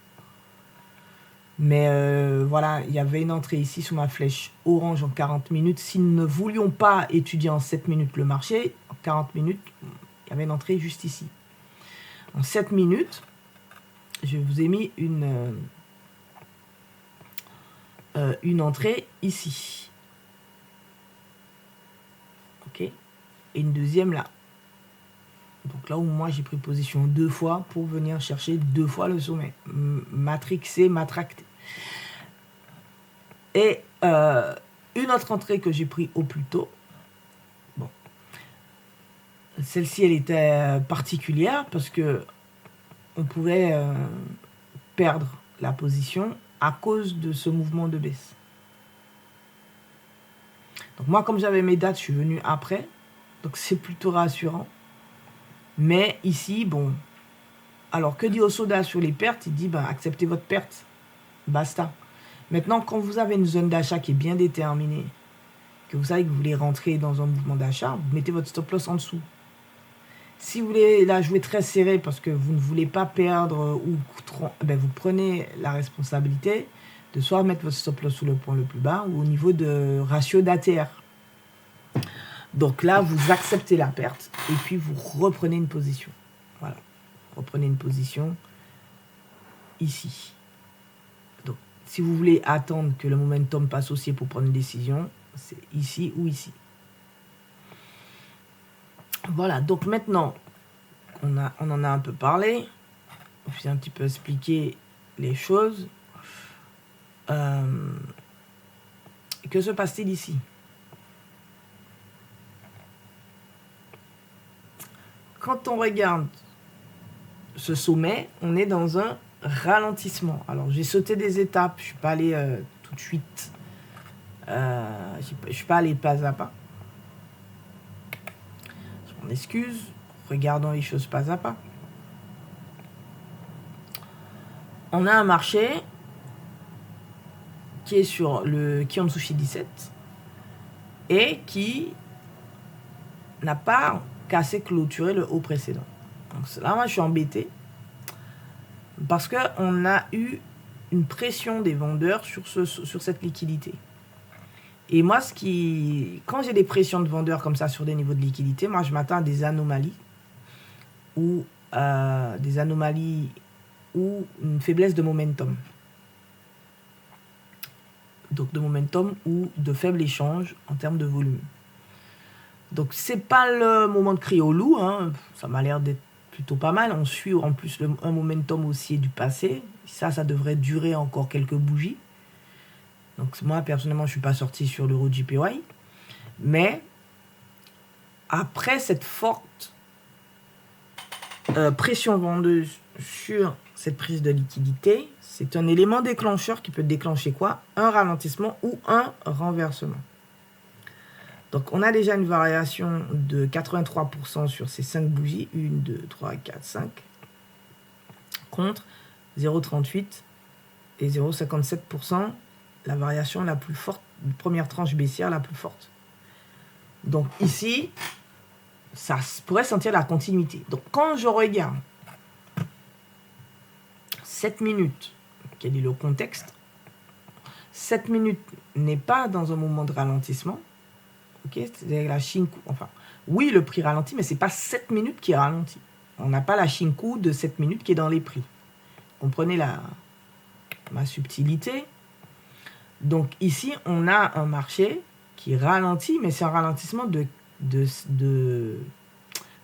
Mais voilà, il y avait une entrée ici sous ma flèche orange en 40 minutes. Si nous ne voulions pas étudier en 7 minutes le marché, en 40 minutes, il y avait une entrée juste ici. En 7 minutes, je vous ai mis une entrée ici. Ok? Et une deuxième là. Donc là où moi j'ai pris position 2 fois pour venir chercher 2 fois le sommet. Matrixé, matracté. Et une autre entrée que j'ai pris au plus tôt. Bon. Celle-ci, elle était particulière parce que on pouvait perdre la position à cause de ce mouvement de baisse. Donc moi, comme j'avais mes dates, je suis venu après. Donc c'est plutôt rassurant. Mais ici, bon, alors que dit Osoda sur les pertes? Il dit, ben, acceptez votre perte. Basta. Maintenant, quand vous avez une zone d'achat qui est bien déterminée, que vous savez que vous voulez rentrer dans un mouvement d'achat, vous mettez votre stop loss en dessous. Si vous voulez la jouer très serré parce que vous ne voulez pas perdre, ben vous prenez la responsabilité de soit mettre votre stop loss sous le point le plus bas ou au niveau de ratio d'ATR. Donc là, vous acceptez la perte et puis vous reprenez une position. Voilà. Reprenez une position ici. Donc, si vous voulez attendre que le momentum passe haussier pour prendre une décision, c'est ici ou ici. Voilà. Donc maintenant, on en a un peu parlé. On s'est un petit peu expliqué les choses. Que se passe-t-il ici? Quand on regarde ce sommet, on est dans un ralentissement. Alors, j'ai sauté des étapes. Je ne suis pas allé tout de suite. Je ne suis pas allé pas à pas. Je m'en excuse. Regardons les choses pas à pas. On a un marché qui est sur le Kiyomizushi 17 et qui n'a pas cassé, clôturé le haut précédent. Donc là, moi, je suis embêté parce qu'on a eu une pression des vendeurs sur cette liquidité. Et moi, quand j'ai des pressions de vendeurs comme ça sur des niveaux de liquidité, moi, je m'attends à des anomalies ou une faiblesse de momentum. Donc de momentum ou de faible échange en termes de volume. Donc c'est pas le moment de crier au loup, hein. Ça m'a l'air d'être plutôt pas mal. On suit en plus un momentum haussier du passé. Ça devrait durer encore quelques bougies. Donc moi, personnellement, je ne suis pas sorti sur l'euro JPY. Mais après cette forte pression vendeuse sur cette prise de liquidité, c'est un élément déclencheur qui peut déclencher quoi? Un ralentissement ou un renversement. Donc, on a déjà une variation de 83% sur ces 5 bougies. 1, 2, 3, 4, 5. Contre 0,38 et 0,57%. La variation la plus forte, première tranche baissière la plus forte. Donc, ici, ça pourrait sentir la continuité. Donc, quand je regarde 7 minutes, quel est le contexte? 7 minutes n'est pas dans un moment de ralentissement. Ok, c'est la Shinku. Enfin, oui, le prix ralentit, mais ce n'est pas 7 minutes qui ralentit. On n'a pas la Shinku de 7 minutes qui est dans les prix. Comprenez ma subtilité? Donc ici, on a un marché qui ralentit, mais c'est un ralentissement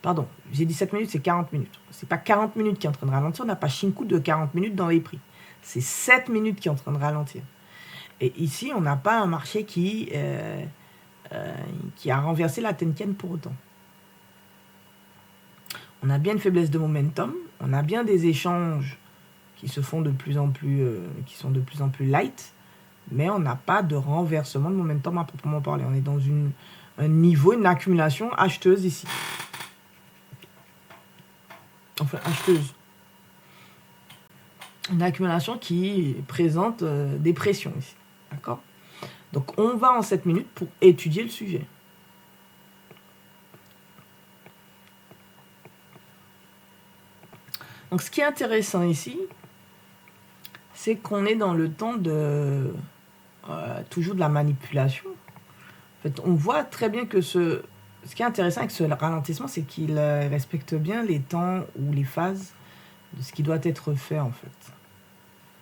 Pardon, j'ai dit 7 minutes, c'est 40 minutes. Ce n'est pas 40 minutes qui est en train de ralentir, on n'a pas Shinku de 40 minutes dans les prix. C'est 7 minutes qui est en train de ralentir. Et ici, on n'a pas un marché qui a renversé la Tenkan pour autant. On a bien une faiblesse de momentum, on a bien des échanges qui se font de plus en plus, qui sont de plus en plus light, mais on n'a pas de renversement de momentum à proprement parler. On est dans un niveau, une accumulation acheteuse ici. Enfin, acheteuse. Une accumulation qui présente des pressions ici. D'accord? Donc, on va en 7 minutes pour étudier le sujet. Donc, ce qui est intéressant ici, c'est qu'on est dans le temps de toujours de la manipulation. En fait, on voit très bien que ce qui est intéressant avec ce ralentissement, c'est qu'il respecte bien les temps ou les phases de ce qui doit être fait, en fait.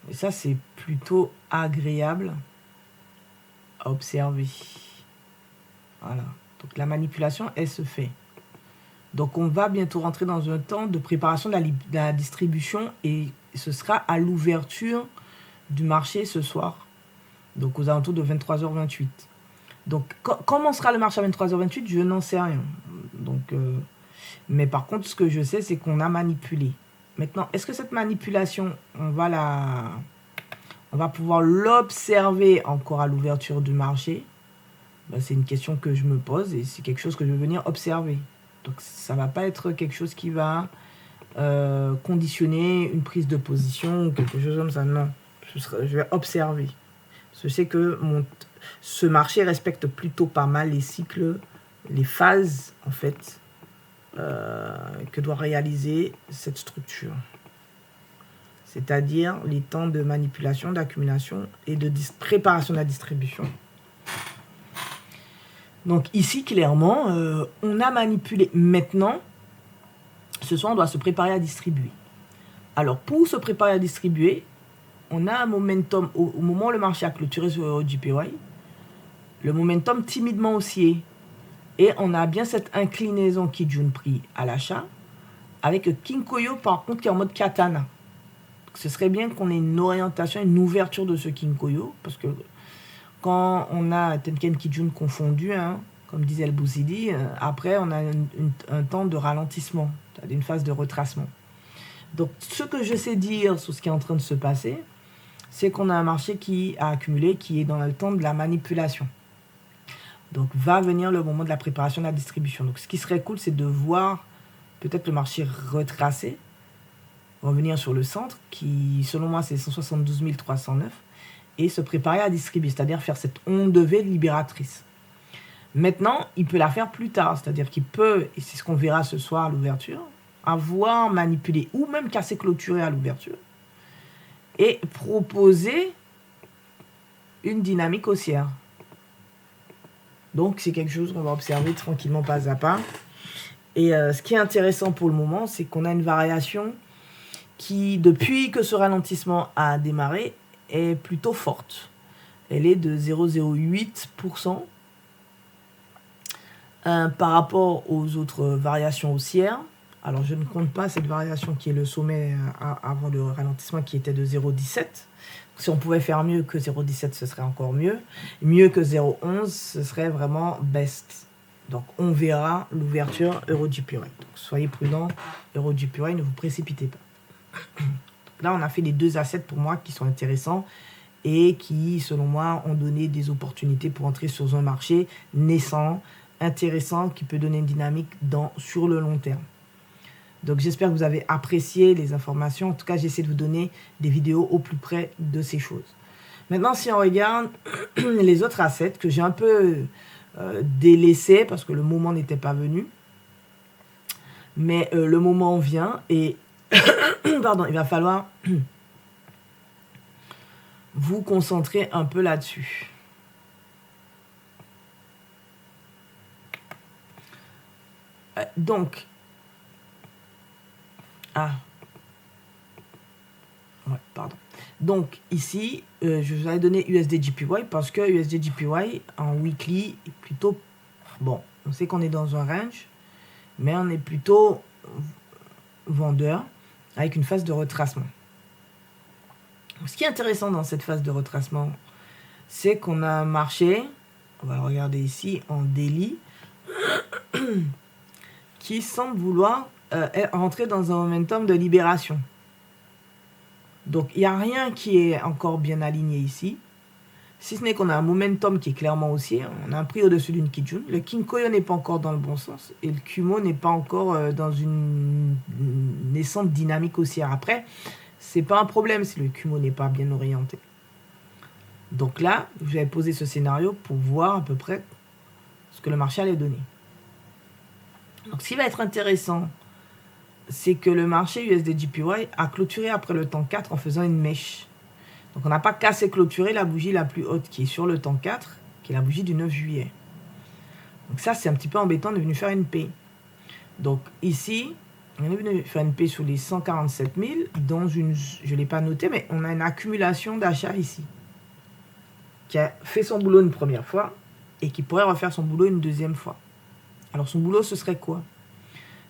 Et ça, c'est plutôt agréable à observer. Voilà. Donc, la manipulation, elle se fait. Donc, on va bientôt rentrer dans un temps de préparation de la distribution et ce sera à l'ouverture du marché ce soir. Donc, aux alentours de 23h28. Donc, comment sera le marché à 23h28? Je n'en sais rien. Donc, mais par contre, ce que je sais, c'est qu'on a manipulé. Maintenant, est-ce que cette manipulation, on va pouvoir l'observer encore à l'ouverture du marché? Ben, c'est une question que je me pose et c'est quelque chose que je vais venir observer. Donc, ça ne va pas être quelque chose qui va conditionner une prise de position ou quelque chose comme ça. Non, je vais observer. Je sais que ce marché respecte plutôt pas mal les cycles, les phases, en fait, que doit réaliser cette structure. C'est-à-dire les temps de manipulation, d'accumulation et de préparation de la distribution. Donc ici, clairement, on a manipulé. Maintenant, ce soir, on doit se préparer à distribuer. Alors, pour se préparer à distribuer, on a un momentum, au moment où le marché a clôturé sur le JPY, le momentum timidement haussier. Et on a bien cette inclinaison Kijun Prix à l'achat, avec Kinkoyo par contre qui est en mode katana. Donc, ce serait bien qu'on ait une orientation, une ouverture de ce Kinkoyo, parce que quand on a Tenkan Kijun confondu, hein, comme disait El Bouzidi, après on a un temps de ralentissement, c'est-à-dire une phase de retracement. Donc ce que je sais dire sur ce qui est en train de se passer, c'est qu'on a un marché qui a accumulé, qui est dans le temps de la manipulation. Donc va venir le moment de la préparation de la distribution. Donc ce qui serait cool, c'est de voir peut-être le marché retracer, revenir sur le centre, qui selon moi c'est 172 309, et se préparer à distribuer, c'est-à-dire faire cette onde de V libératrice. Maintenant, il peut la faire plus tard, c'est-à-dire qu'il peut, et c'est ce qu'on verra ce soir à l'ouverture, avoir manipulé ou même cassé clôturé à l'ouverture et proposer une dynamique haussière. Donc, c'est quelque chose qu'on va observer tranquillement pas à pas. Et ce qui est intéressant pour le moment, c'est qu'on a une variation qui, depuis que ce ralentissement a démarré, est plutôt forte. Elle est de 0,08% par rapport aux autres variations haussières. Alors, je ne compte pas cette variation qui est le sommet avant le ralentissement qui était de 0,17. Si on pouvait faire mieux que 0,17, ce serait encore mieux. Mieux que 0,11, ce serait vraiment best. Donc, on verra l'ouverture EURJPY. Donc, soyez prudents, EURJPY, ne vous précipitez pas. Là, on a fait les deux assets pour moi qui sont intéressants et qui, selon moi, ont donné des opportunités pour entrer sur un marché naissant, intéressant, qui peut donner une dynamique sur le long terme. Donc, j'espère que vous avez apprécié les informations. En tout cas, j'essaie de vous donner des vidéos au plus près de ces choses. Maintenant, si on regarde les autres assets que j'ai un peu délaissés parce que le moment n'était pas venu. Mais le moment vient et pardon, il va falloir vous concentrer un peu là-dessus. Donc, pardon. Donc, ici, je vous avais donné USDJPY parce que USDJPY en weekly est plutôt bon. On sait qu'on est dans un range, mais on est plutôt vendeur avec une phase de retracement. Ce qui est intéressant dans cette phase de retracement, c'est qu'on a un marché, on va le regarder ici en daily, qui semble vouloir rentrer dans un momentum de libération. Donc, il n'y a rien qui est encore bien aligné ici. Si ce n'est qu'on a un momentum qui est clairement haussier. On a un prix au-dessus d'une Kijun. Le Kinkoyo n'est pas encore dans le bon sens. Et le Kumo n'est pas encore dans une naissante dynamique haussière. Après, c'est pas un problème si le Kumo n'est pas bien orienté. Donc là, j'avais posé ce scénario pour voir à peu près ce que le marché allait donner. Donc, ce qui va être intéressant, c'est que le marché USDJPY a clôturé après le temps 4 en faisant une mèche. Donc, on n'a pas cassé clôturer la bougie la plus haute qui est sur le temps 4, qui est la bougie du 9 juillet. Donc, ça, c'est un petit peu embêtant. On est venu faire une P. Donc, ici, on est venu faire une P sur les 147 000 dans une, je ne l'ai pas noté, mais on a une accumulation d'achats ici qui a fait son boulot une première fois et qui pourrait refaire son boulot une deuxième fois. Alors, son boulot, ce serait quoi?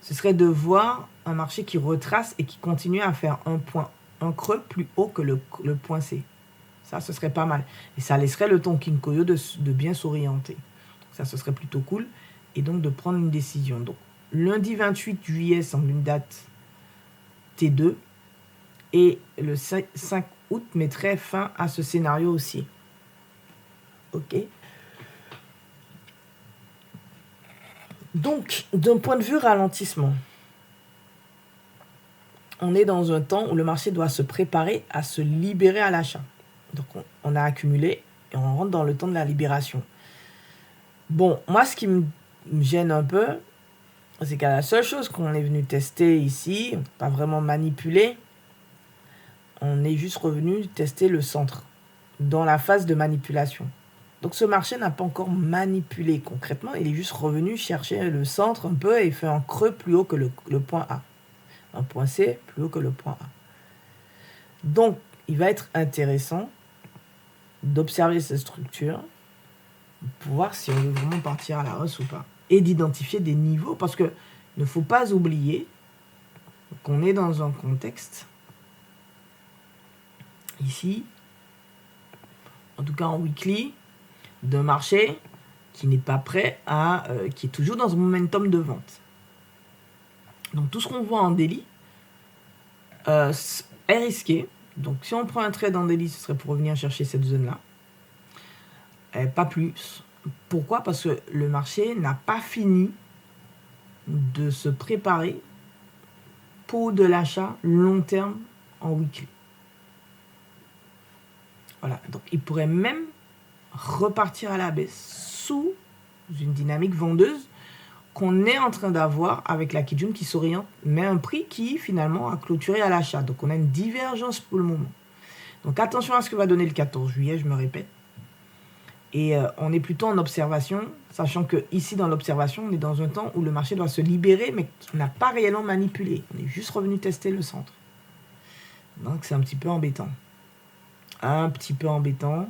Ce serait de voir un marché qui retrace et qui continue à faire un creux plus haut que le point C. Ça, ce serait pas mal. Et ça laisserait le ton Kinkoyo de bien s'orienter. Ça, ce serait plutôt cool. Et donc, de prendre une décision. Donc, lundi 28 juillet semble une date T2. Et le 5 août mettrait fin à ce scénario aussi. OK. Donc, d'un point de vue ralentissement, on est dans un temps où le marché doit se préparer à se libérer à l'achat. Donc, on a accumulé et on rentre dans le temps de la libération. Bon, moi, ce qui me gêne un peu, c'est que la seule chose qu'on est venu tester ici, pas vraiment manipuler, on est juste revenu tester le centre dans la phase de manipulation. Donc, ce marché n'a pas encore manipulé concrètement. Il est juste revenu chercher le centre un peu et fait un creux plus haut que le point A. Un point C plus haut que le point A. Donc, il va être intéressant d'observer cette structure pour voir si on veut vraiment partir à la hausse ou pas. Et d'identifier des niveaux parce qu'il ne faut pas oublier qu'on est dans un contexte ici, en tout cas en weekly, d'un marché qui n'est pas prêt à... qui est toujours dans un momentum de vente. Donc tout ce qu'on voit en daily est risqué. Donc si on prend un trade en daily, ce serait pour revenir chercher cette zone-là. Pas plus. Pourquoi? Parce que le marché n'a pas fini de se préparer pour de l'achat long terme en weekly. Voilà. Donc il pourrait même repartir à la baisse sous une dynamique vendeuse qu'on est en train d'avoir avec la Kijun qui s'oriente, mais un prix qui finalement a clôturé à l'achat. Donc on a une divergence pour le moment. Donc attention à ce que va donner le 14 juillet, je me répète. Et on est plutôt en observation, sachant que ici dans l'observation, on est dans un temps où le marché doit se libérer, mais qui n'a pas réellement manipulé. On est juste revenu tester le centre. Donc c'est un petit peu embêtant. Un petit peu embêtant.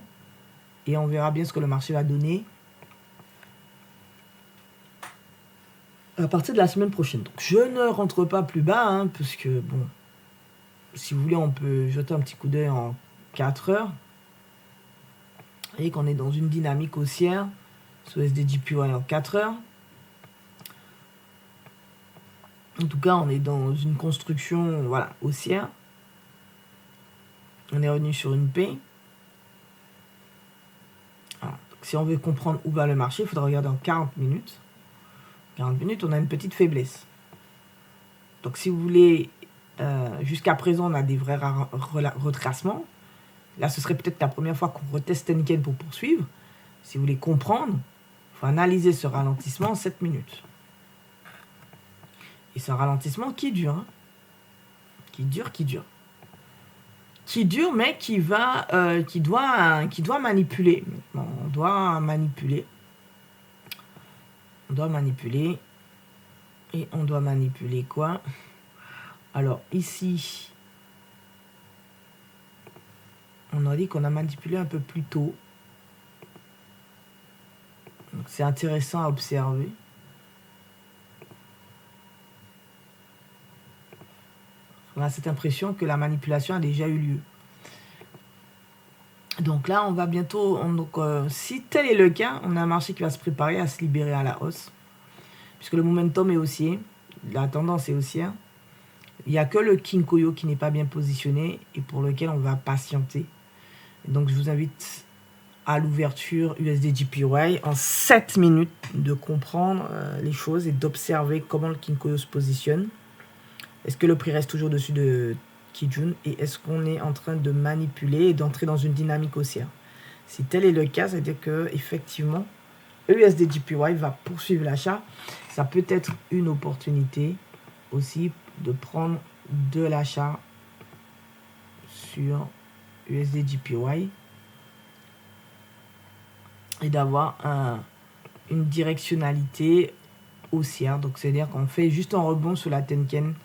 Et on verra bien ce que le marché va donner à partir de la semaine prochaine. Donc je ne rentre pas plus bas, hein, parce que bon, si vous voulez, on peut jeter un petit coup d'œil en 4 heures. Vous voyez qu'on est dans une dynamique haussière sur SDJPY en 4 heures. En tout cas, on est dans une construction, voilà, haussière. On est revenu sur une P. Voilà. Donc, si on veut comprendre où va le marché, il faudra regarder en 40 minutes. 40 minutes, on a une petite faiblesse. Donc, si vous voulez, jusqu'à présent, on a des vrais retracements. Là, ce serait peut-être la première fois qu'on reteste Tenken pour poursuivre. Si vous voulez comprendre, il faut analyser ce ralentissement en 7 minutes. Et c'est un ralentissement qui dure. Hein. Qui dure, mais qui doit manipuler. On doit manipuler. On doit manipuler. Et on doit manipuler quoi? Alors, ici, on a dit qu'on a manipulé un peu plus tôt. Donc, c'est intéressant à observer. On a cette impression que la manipulation a déjà eu lieu. Donc là, on va bientôt... si tel est le cas, on a un marché qui va se préparer à se libérer à la hausse. Puisque le momentum est haussier. La tendance est haussière. Il n'y a que le Kinkoyo qui n'est pas bien positionné et pour lequel on va patienter. Donc je vous invite à l'ouverture USD/JPY en 7 minutes de comprendre les choses et d'observer comment le Kinkoyo se positionne. Est-ce que le prix reste toujours dessus de Kijun et est-ce qu'on est en train de manipuler et d'entrer dans une dynamique haussière? Si tel est le cas, ça veut dire que effectivement USD/JPY va poursuivre l'achat. Ça peut être une opportunité aussi de prendre de l'achat sur USD/JPY et d'avoir une directionnalité haussière. Donc c'est-à-dire qu'on fait juste un rebond sur la Tenken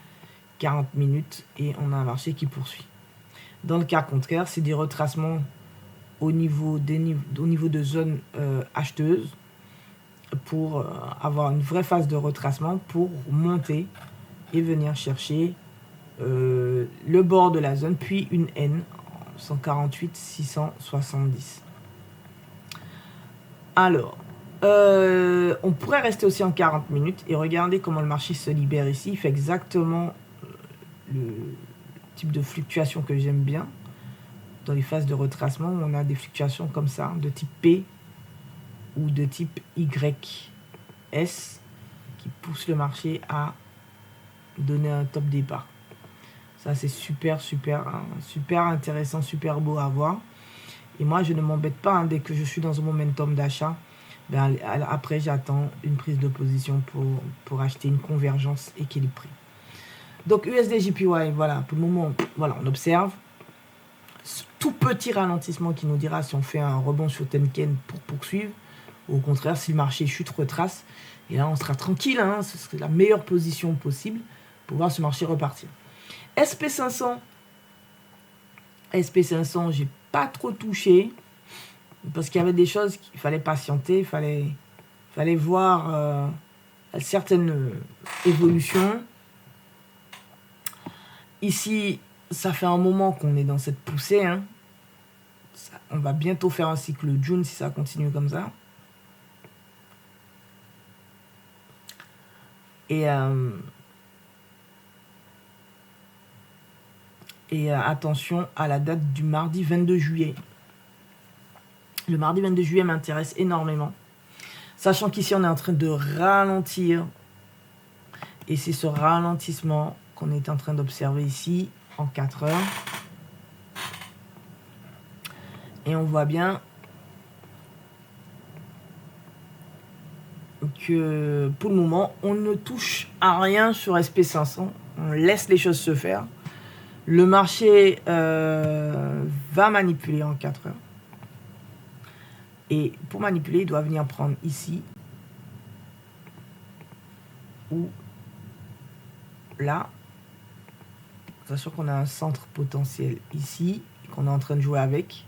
40 minutes et on a un marché qui poursuit. Dans le cas contraire, c'est des retracements au niveau de zones acheteuses pour avoir une vraie phase de retracement pour monter et venir chercher le bord de la zone, puis une N 148 670. Alors, on pourrait rester aussi en 40 minutes et regarder comment le marché se libère ici. Il fait exactement le type de fluctuation que j'aime bien dans les phases de retracement. On a des fluctuations comme ça, de type P ou de type YS qui poussent le marché à donner un top départ. Ça, c'est super intéressant, super beau à voir. Et moi, je ne m'embête pas, hein, dès que je suis dans un momentum d'achat. Ben, après, j'attends une prise de position pour acheter une convergence équilibrée. Donc, USD/JPY, voilà, pour le moment, voilà, on observe. Tout petit ralentissement qui nous dira si on fait un rebond sur Tenken pour poursuivre. Au contraire, si le marché chute, retrace. Et là, on sera tranquille, hein, ce serait la meilleure position possible pour voir ce marché repartir. SP500, j'ai pas trop touché parce qu'il y avait des choses qu'il fallait patienter, il fallait voir certaines évolutions. Ici, ça fait un moment qu'on est dans cette poussée, hein. On va bientôt faire un cycle June si ça continue comme ça. Et attention à la date du mardi 22 juillet. Le mardi 22 juillet m'intéresse énormément. Sachant qu'ici, on est en train de ralentir. Et c'est ce ralentissement qu'on est en train d'observer ici en 4 heures. Et on voit bien que pour le moment, on ne touche à rien sur SP500. On laisse les choses se faire. Le marché va manipuler en 4 heures. Et pour manipuler, il doit venir prendre ici ou là. Sachant qu'on a un centre potentiel ici, qu'on est en train de jouer avec.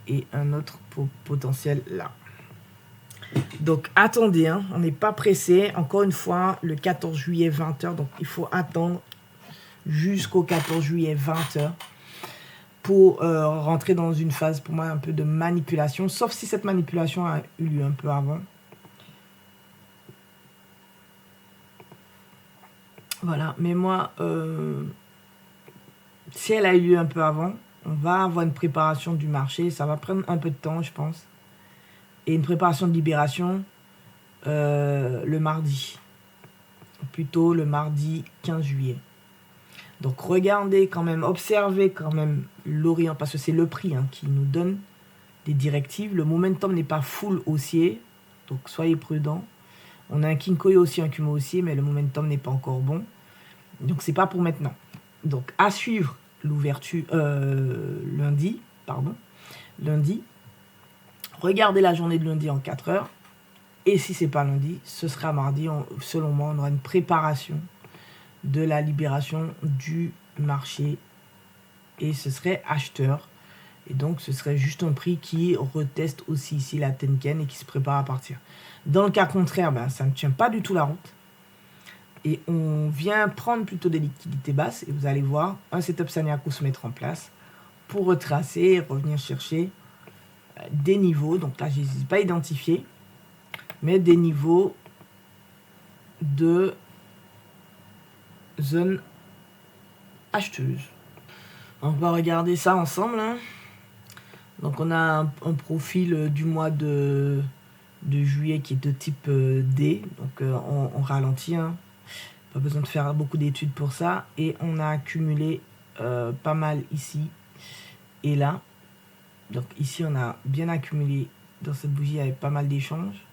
Et un autre potentiel là. Donc, attendez, hein, on n'est pas pressé. Encore une fois, le 14 juillet, 20h. Donc, il faut attendre jusqu'au 14 juillet, 20h pour rentrer dans une phase, pour moi, un peu de manipulation. Sauf si cette manipulation a eu lieu un peu avant. Voilà, mais moi, si elle a eu lieu un peu avant, on va avoir une préparation du marché. Ça va prendre un peu de temps, je pense. Et une préparation de libération le mardi. Plutôt le mardi 15 juillet. Donc regardez quand même, observez quand même l'Orient, parce que c'est le prix qui nous donne des directives. Le momentum n'est pas full haussier, donc soyez prudents. On a un Kinkoyo aussi, un Kumo haussier, mais le momentum n'est pas encore bon. Donc c'est pas pour maintenant. Donc à suivre l'ouverture lundi. Regardez la journée de lundi en 4 heures. Et si c'est pas lundi, ce sera mardi. Selon moi, on aura une préparation de la libération du marché. Et ce serait acheteur. Et donc, ce serait juste un prix qui reteste aussi ici la Tenken et qui se prépare à partir. Dans le cas contraire, ça ne tient pas du tout la route. Et on vient prendre plutôt des liquidités basses. Et vous allez voir un setup Sanyaku se mettre en place pour retracer et revenir chercher des niveaux. Donc là, je ne les ai pas identifiés, mais des niveaux de zone acheteuse. On va regarder ça ensemble. Donc on a un profil du mois de juillet qui est de type D. Donc on ralentit. Pas besoin de faire beaucoup d'études pour ça. Et on a accumulé pas mal ici et là. Donc ici on a bien accumulé dans cette bougie avec pas mal d'échanges.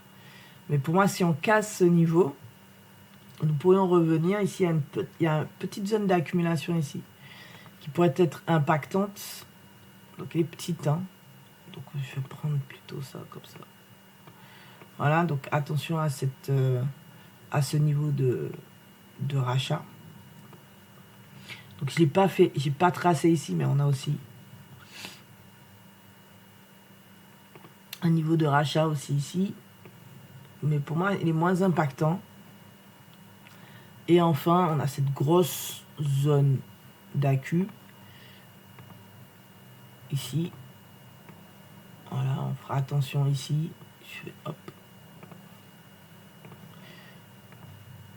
Mais pour moi, si on casse ce niveau, nous pourrions revenir. Ici, il y a une petite zone d'accumulation ici qui pourrait être impactante. Donc, elle est petite. Donc, je vais prendre plutôt ça comme ça. Voilà, donc attention à ce niveau de rachat. Donc, je n'ai pas tracé ici, mais on a aussi un niveau de rachat aussi ici. Mais pour moi, il est moins impactant. Et enfin, on a cette grosse zone d'accu. Ici. Voilà, on fera attention ici.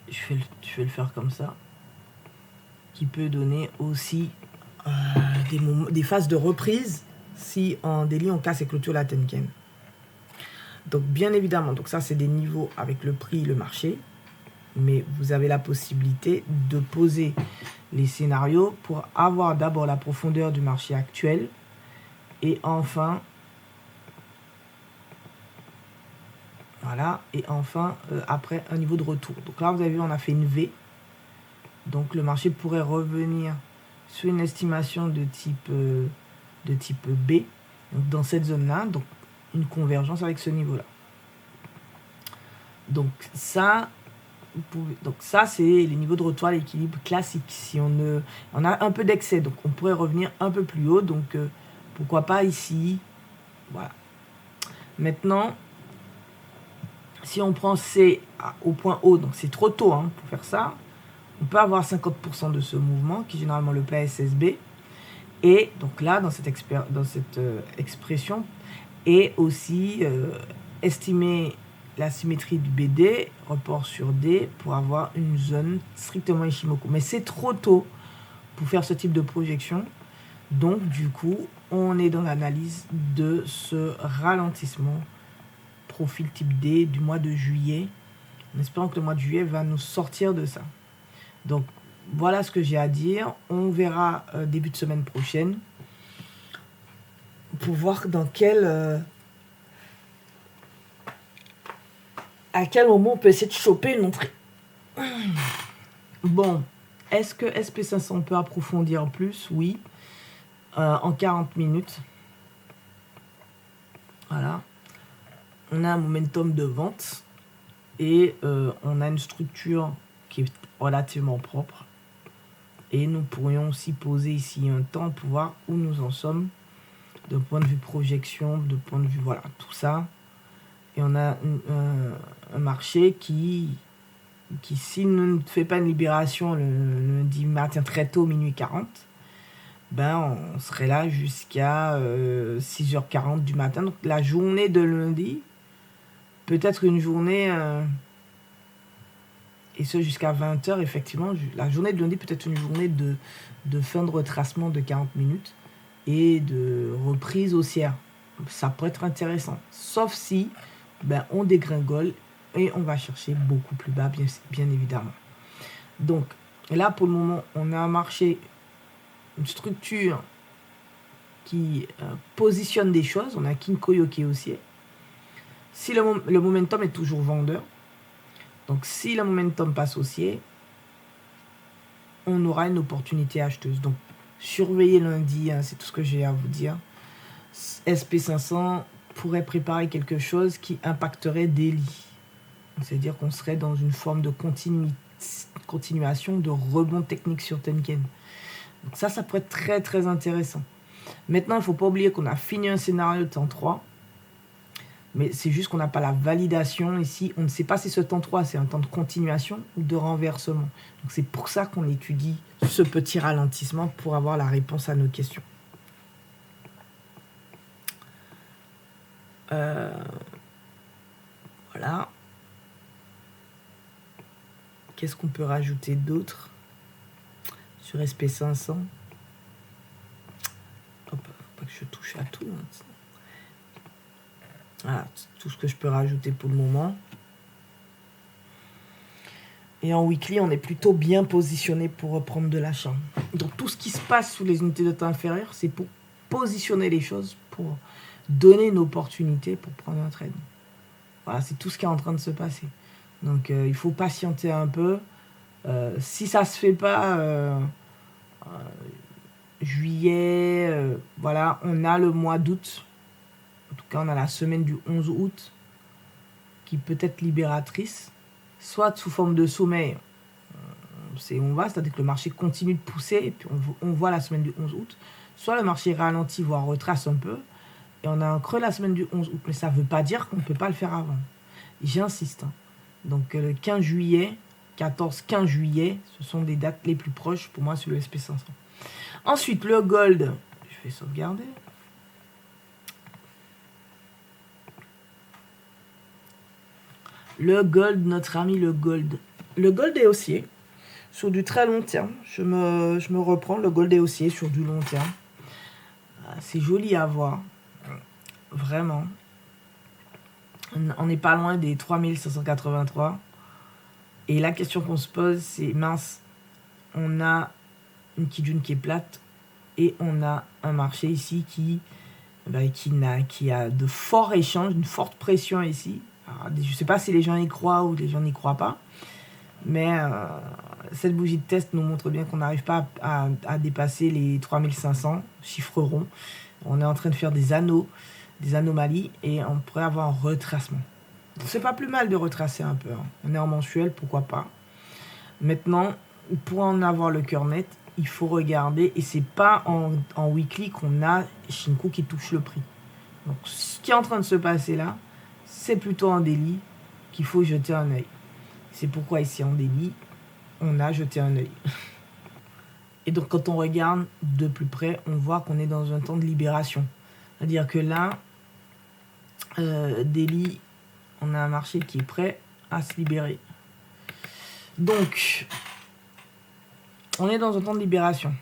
Je vais le faire comme ça. Qui peut donner aussi des phases de reprise si en daily on casse et clôture la Tenken. Donc bien évidemment, donc ça c'est des niveaux avec le prix et le marché. Mais vous avez la possibilité de poser les scénarios pour avoir d'abord la profondeur du marché actuel et enfin après un niveau de retour. Donc là vous avez vu, on a fait une V, donc le marché pourrait revenir sur une estimation de type B, donc dans cette zone là, donc une convergence avec ce niveau là. Donc ça c'est les niveaux de retour à l'équilibre classique. Si on a un peu d'excès, donc on pourrait revenir un peu plus haut. Donc pourquoi pas ici. Voilà. Maintenant, si on prend C au point haut, donc c'est trop tôt pour faire ça. On peut avoir 50% de ce mouvement, qui est généralement le plat SSB. Et donc là, dans cette expression, et aussi estimer la symétrie du BD, report sur D, pour avoir une zone strictement Ishimoku. Mais c'est trop tôt pour faire ce type de projection. Donc, du coup, on est dans l'analyse de ce ralentissement profil type D du mois de juillet, en espérant que le mois de juillet va nous sortir de ça. Donc, voilà ce que j'ai à dire. On verra début de semaine prochaine pour voir à quel moment on peut essayer de choper une entrée. Bon, est-ce que SP500 peut approfondir plus? Oui, en 40 minutes. Voilà. On a un momentum de vente et on a une structure qui est relativement propre. Et nous pourrions aussi poser ici un temps pour voir où nous en sommes, d'un point de vue projection, de point de vue, voilà, tout ça. Et on a un marché qui s'il ne fait pas une libération le lundi matin très tôt, minuit 40, ben on serait là jusqu'à 6h40 du matin. Donc la journée de lundi peut être une journée, et ce jusqu'à 20h, effectivement, la journée de lundi peut être une journée de fin de retracement de 40 minutes et de reprise haussière. Ça peut être intéressant, sauf si ben, on dégringole et on va chercher beaucoup plus bas, bien évidemment. Donc là, pour le moment, on a un marché, une structure qui positionne des choses. On a Kinkoyo qui est haussier. Si le momentum est toujours vendeur, donc si le momentum passe haussier, on aura une opportunité acheteuse. Donc surveillez lundi, hein, c'est tout ce que j'ai à vous dire. SP500 pourrait préparer quelque chose qui impacterait daily. C'est-à-dire qu'on serait dans une forme de continuation de rebond technique sur Tenken. Donc ça pourrait être très très intéressant. Maintenant, il ne faut pas oublier qu'on a fini un scénario de temps 3. Mais c'est juste qu'on n'a pas la validation ici. On ne sait pas si ce temps 3, c'est un temps de continuation ou de renversement. Donc c'est pour ça qu'on étudie ce petit ralentissement pour avoir la réponse à nos questions. Voilà. Qu'est-ce qu'on peut rajouter d'autre sur SP500? Hop, faut pas que je touche à tout. Voilà, tout ce que je peux rajouter pour le moment. Et en weekly, on est plutôt bien positionné pour reprendre de l'achat. Donc tout ce qui se passe sous les unités de temps inférieures, c'est pour positionner les choses, pour donner une opportunité pour prendre un trade. Voilà, c'est tout ce qui est en train de se passer. Donc il faut patienter un peu. Si ça se fait pas juillet, voilà, on a le mois d'août. En tout cas, on a la semaine du 11 août qui peut être libératrice, soit sous forme de sommet, c'est-à-dire que le marché continue de pousser, et puis on voit la semaine du 11 août, soit le marché ralentit, voire retrace un peu, et on a un creux la semaine du 11 août, mais ça ne veut pas dire qu'on ne peut pas le faire avant. J'insiste. Hein. Donc le 15 juillet, 14-15 juillet, ce sont des dates les plus proches pour moi sur le SP500. Ensuite, le gold, je vais sauvegarder. Le gold, notre ami le gold. Le gold est haussier sur du très long terme. Je me reprends, le gold est haussier sur du long terme. C'est joli à voir. Vraiment. On n'est pas loin des 3583. Et la question qu'on se pose, c'est mince, on a une Kijun qui est plate et on a un marché ici qui a de forts échanges, une forte pression ici. Alors, je ne sais pas si les gens y croient ou les gens n'y croient pas, mais cette bougie de test nous montre bien qu'on n'arrive pas à dépasser les 3500 chiffres ronds. On est en train de faire des anomalies et on pourrait avoir un retracement. C'est pas plus mal de retracer un peu. Hein. On est en mensuel, pourquoi pas. Maintenant, pour en avoir le cœur net, il faut regarder, et c'est pas en weekly qu'on a Shinko qui touche le prix. Donc ce qui est en train de se passer là, c'est plutôt en daily qu'il faut jeter un œil. C'est pourquoi ici en daily, on a jeté un œil. Et donc quand on regarde de plus près, on voit qu'on est dans un temps de libération. C'est-à-dire que là, daily, on a un marché qui est prêt à se libérer. Donc, on est dans un temps de libération.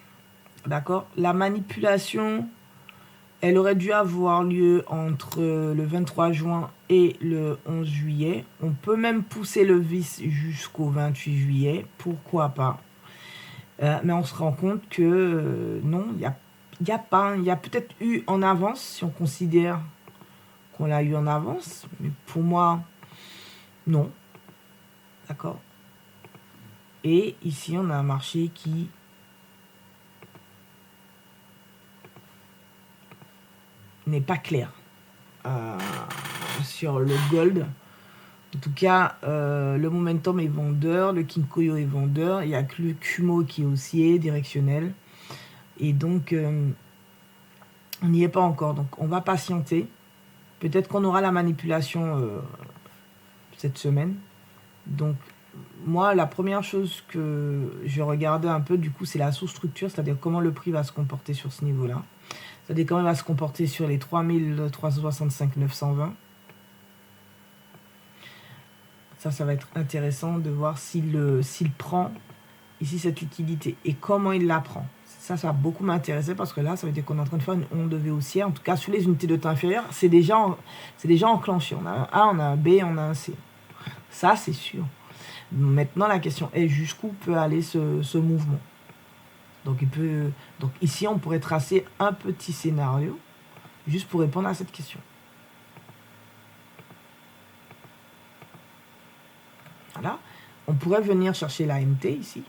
D'accord ? La manipulation, elle aurait dû avoir lieu entre le 23 juin et le 11 juillet. On peut même pousser le vice jusqu'au 28 juillet. Pourquoi pas ? Mais on se rend compte que non, il y a peut-être eu en avance, si on considère qu'on l'a eu en avance. Mais pour moi, non. D'accord ? Et ici, on a un marché qui n'est pas clair sur le gold. En tout cas, le momentum est vendeur, le Kinkoyo est vendeur, il n'y a que le Kumo qui est haussier, directionnel. Et donc, on n'y est pas encore. Donc, on va patienter. Peut-être qu'on aura la manipulation cette semaine. Donc, moi, la première chose que je regardais un peu, du coup, c'est la sous-structure, c'est-à-dire comment le prix va se comporter sur ce niveau-là. C'est-à-dire comment il va se comporter sur les 3365 920. Ça va être intéressant de voir s'il prend ici cette liquidité et comment il la prend. Ça va beaucoup m'intéresser parce que là, ça veut dire qu'on est en train de faire une onde V haussière. En tout cas, sur les unités de temps inférieur, c'est déjà enclenché. On a un A, on a un B, on a un C. Ça, c'est sûr. Maintenant, la question est jusqu'où peut aller ce mouvement. Donc ici, on pourrait tracer un petit scénario juste pour répondre à cette question. Voilà. On pourrait venir chercher la NT ici.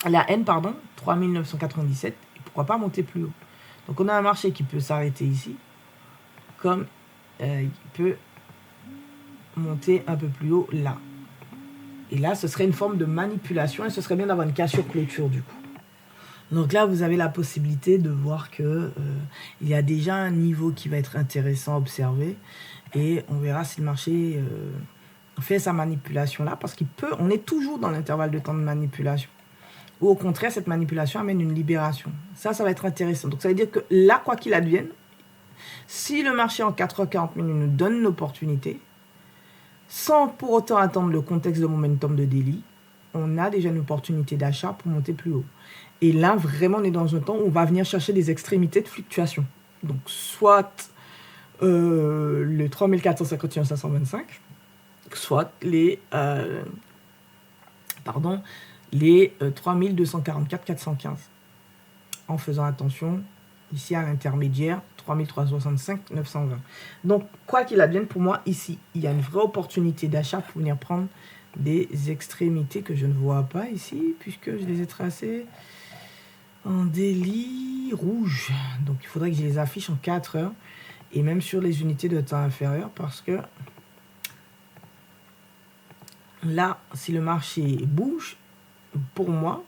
La N, pardon, 3997. Et pourquoi pas monter plus haut. Donc, on a un marché qui peut s'arrêter ici. Comme il peut monter un peu plus haut là. Et là, ce serait une forme de manipulation. Et ce serait bien d'avoir une cassure clôture du coup. Donc là, vous avez la possibilité de voir que il y a déjà un niveau qui va être intéressant à observer. Et on verra si le marché fait sa manipulation là. Parce on est toujours dans l'intervalle de temps de manipulation. Ou au contraire, cette manipulation amène une libération. Ça va être intéressant. Donc ça veut dire que là, quoi qu'il advienne, si le marché en 4h40 nous donne une opportunité, sans pour autant attendre le contexte de momentum de daily, on a déjà une opportunité d'achat pour monter plus haut. Et là, vraiment, on est dans un temps où on va venir chercher des extrémités de fluctuation. Donc, soit le 3451,525, soit les 3244,415. En faisant attention, ici à l'intermédiaire, 3365,920. Donc, quoi qu'il advienne, pour moi, ici, il y a une vraie opportunité d'achat pour venir prendre des extrémités que je ne vois pas ici, puisque je les ai tracées en daily rouge. Donc, il faudrait que je les affiche en 4 heures, et même sur les unités de temps inférieur, parce que là, si le marché bouge, pour moi,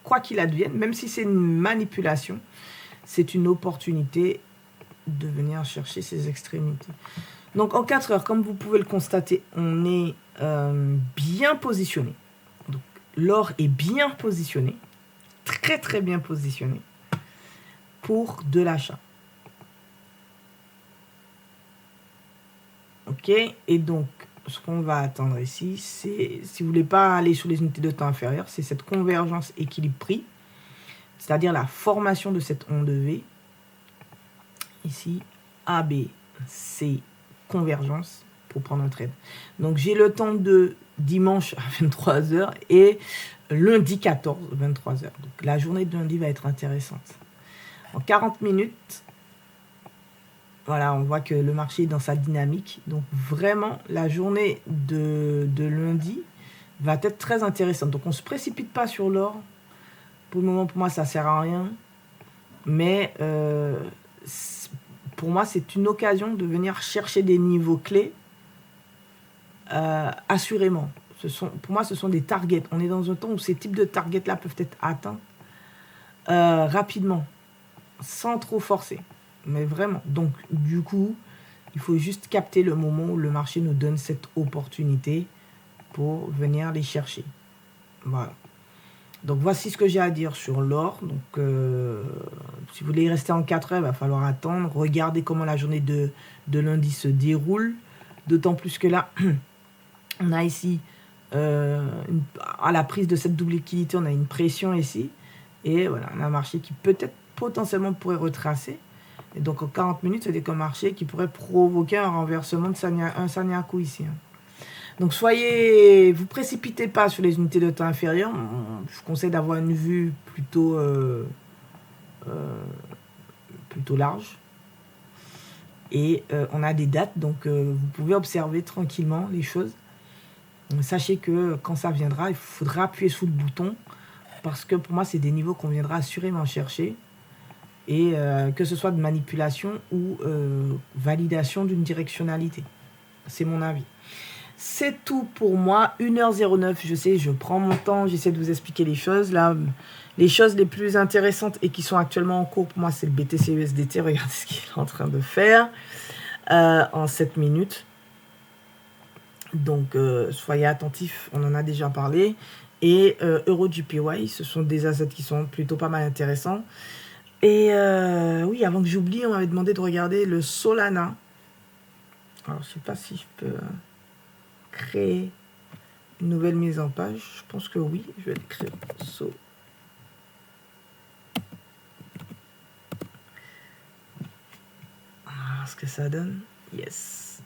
quoi qu'il advienne, même si c'est une manipulation, c'est une opportunité de venir chercher ces extrémités. Donc en 4 heures, comme vous pouvez le constater, on est bien positionné. Donc l'or est bien positionné, très très bien positionné pour de l'achat. Ok, et donc ce qu'on va attendre ici, c'est, si vous ne voulez pas aller sur les unités de temps inférieures, c'est cette convergence équilibre-prix, c'est-à-dire la formation de cette onde V. Ici, A, B, C, convergence pour prendre un trade. Donc, j'ai le temps de dimanche à 23h et lundi 14, 23h. Donc, la journée de lundi va être intéressante. En 40 minutes, voilà, on voit que le marché est dans sa dynamique. Donc, vraiment, la journée de lundi va être très intéressante. Donc, on ne se précipite pas sur l'or. Pour le moment, pour moi, ça ne sert à rien. Mais pour moi, c'est une occasion de venir chercher des niveaux clés assurément. Pour moi, ce sont des targets. On est dans un temps où ces types de targets-là peuvent être atteints rapidement, sans trop forcer. Mais vraiment. Donc, du coup, il faut juste capter le moment où le marché nous donne cette opportunité pour venir les chercher. Voilà. Donc, voici ce que j'ai à dire sur l'or. Donc, si vous voulez rester en 4 heures, il va falloir attendre. Regardez comment la journée de lundi se déroule. D'autant plus que là, on a ici, à la prise de cette double liquidité, on a une pression ici. Et voilà, on a un marché qui peut-être potentiellement pourrait retracer. Et donc, en 40 minutes, c'est un marché qui pourrait provoquer un renversement de Sanyaku ici. Donc, vous précipitez pas sur les unités de temps inférieures. Je vous conseille d'avoir une vue plutôt large. Et on a des dates, donc vous pouvez observer tranquillement les choses. Sachez que quand ça viendra, il faudra appuyer sur le bouton, parce que pour moi, c'est des niveaux qu'on viendra assurément chercher. Et que ce soit de manipulation ou validation d'une directionnalité. C'est mon avis. C'est tout pour moi. 1h09, je sais, je prends mon temps, j'essaie de vous expliquer les choses. Là, les choses les plus intéressantes et qui sont actuellement en cours, pour moi, c'est le BTC USDT. Regardez ce qu'il est en train de faire. en 7 minutes. Donc, soyez attentifs, on en a déjà parlé. Et EuroJPY, ce sont des assets qui sont plutôt pas mal intéressants. Et oui, avant que j'oublie, on m'avait demandé de regarder le Solana. Alors, je sais pas si je peux créer une nouvelle mise en page. Je pense que oui, je vais l'écrire. Ce que ça donne. Yes.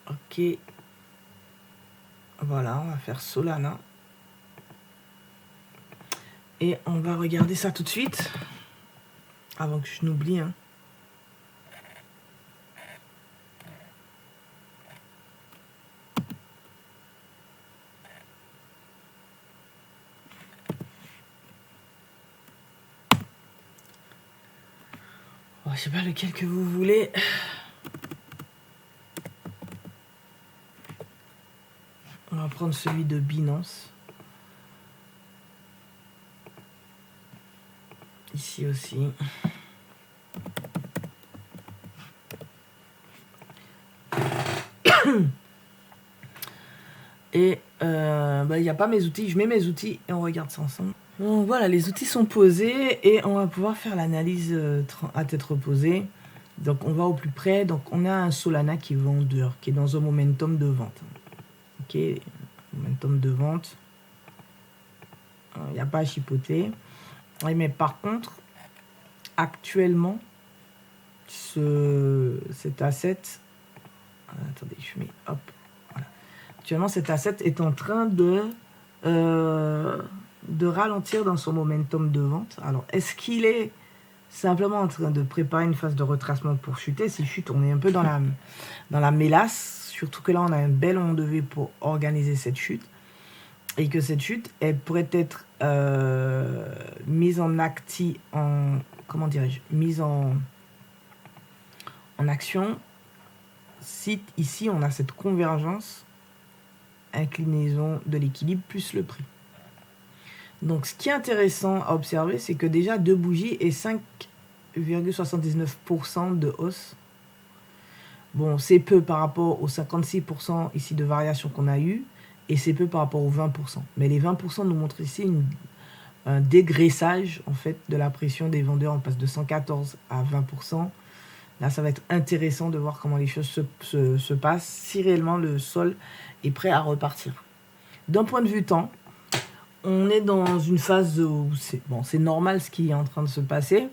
Ok. Voilà, on va faire Solana. Et on va regarder ça tout de suite. Avant que je n'oublie. Hein. Oh, je sais pas lequel que vous voulez. On va prendre celui de Binance. Ici aussi. Et il n'y a pas mes outils. Je mets mes outils et on regarde ça ensemble. Donc voilà, les outils sont posés et on va pouvoir faire l'analyse à tête reposée. Donc on va au plus près. Donc on a un Solana qui est vendeur, qui est dans un momentum de vente. Ok, momentum de vente. Il n'y a pas à chipoter. Oui, mais par contre, actuellement, cet asset... attendez, je mets... Hop. Voilà. Actuellement, cet asset est en train de ralentir dans son momentum de vente. Alors, est-ce qu'il est simplement en train de préparer une phase de retracement pour chuter? S'il chute, on est un peu dans la mélasse. Surtout que là, on a un bel on devait pour organiser cette chute. Et que cette chute, elle pourrait être mise en comment dirais-je, mise en action si ici on a cette convergence, inclinaison de l'équilibre plus le prix. Donc ce qui est intéressant à observer, c'est que déjà 2 bougies et 5,79% de hausse. Bon, c'est peu par rapport aux 56% ici de variation qu'on a eu, et c'est peu par rapport aux 20%. Mais les 20% nous montrent ici un dégraissage en fait de la pression des vendeurs. On passe de 114 à 20%. Là, ça va être intéressant de voir comment les choses se passent, si réellement le sol est prêt à repartir. D'un point de vue temps, on est dans une phase où c'est normal ce qui est en train de se passer,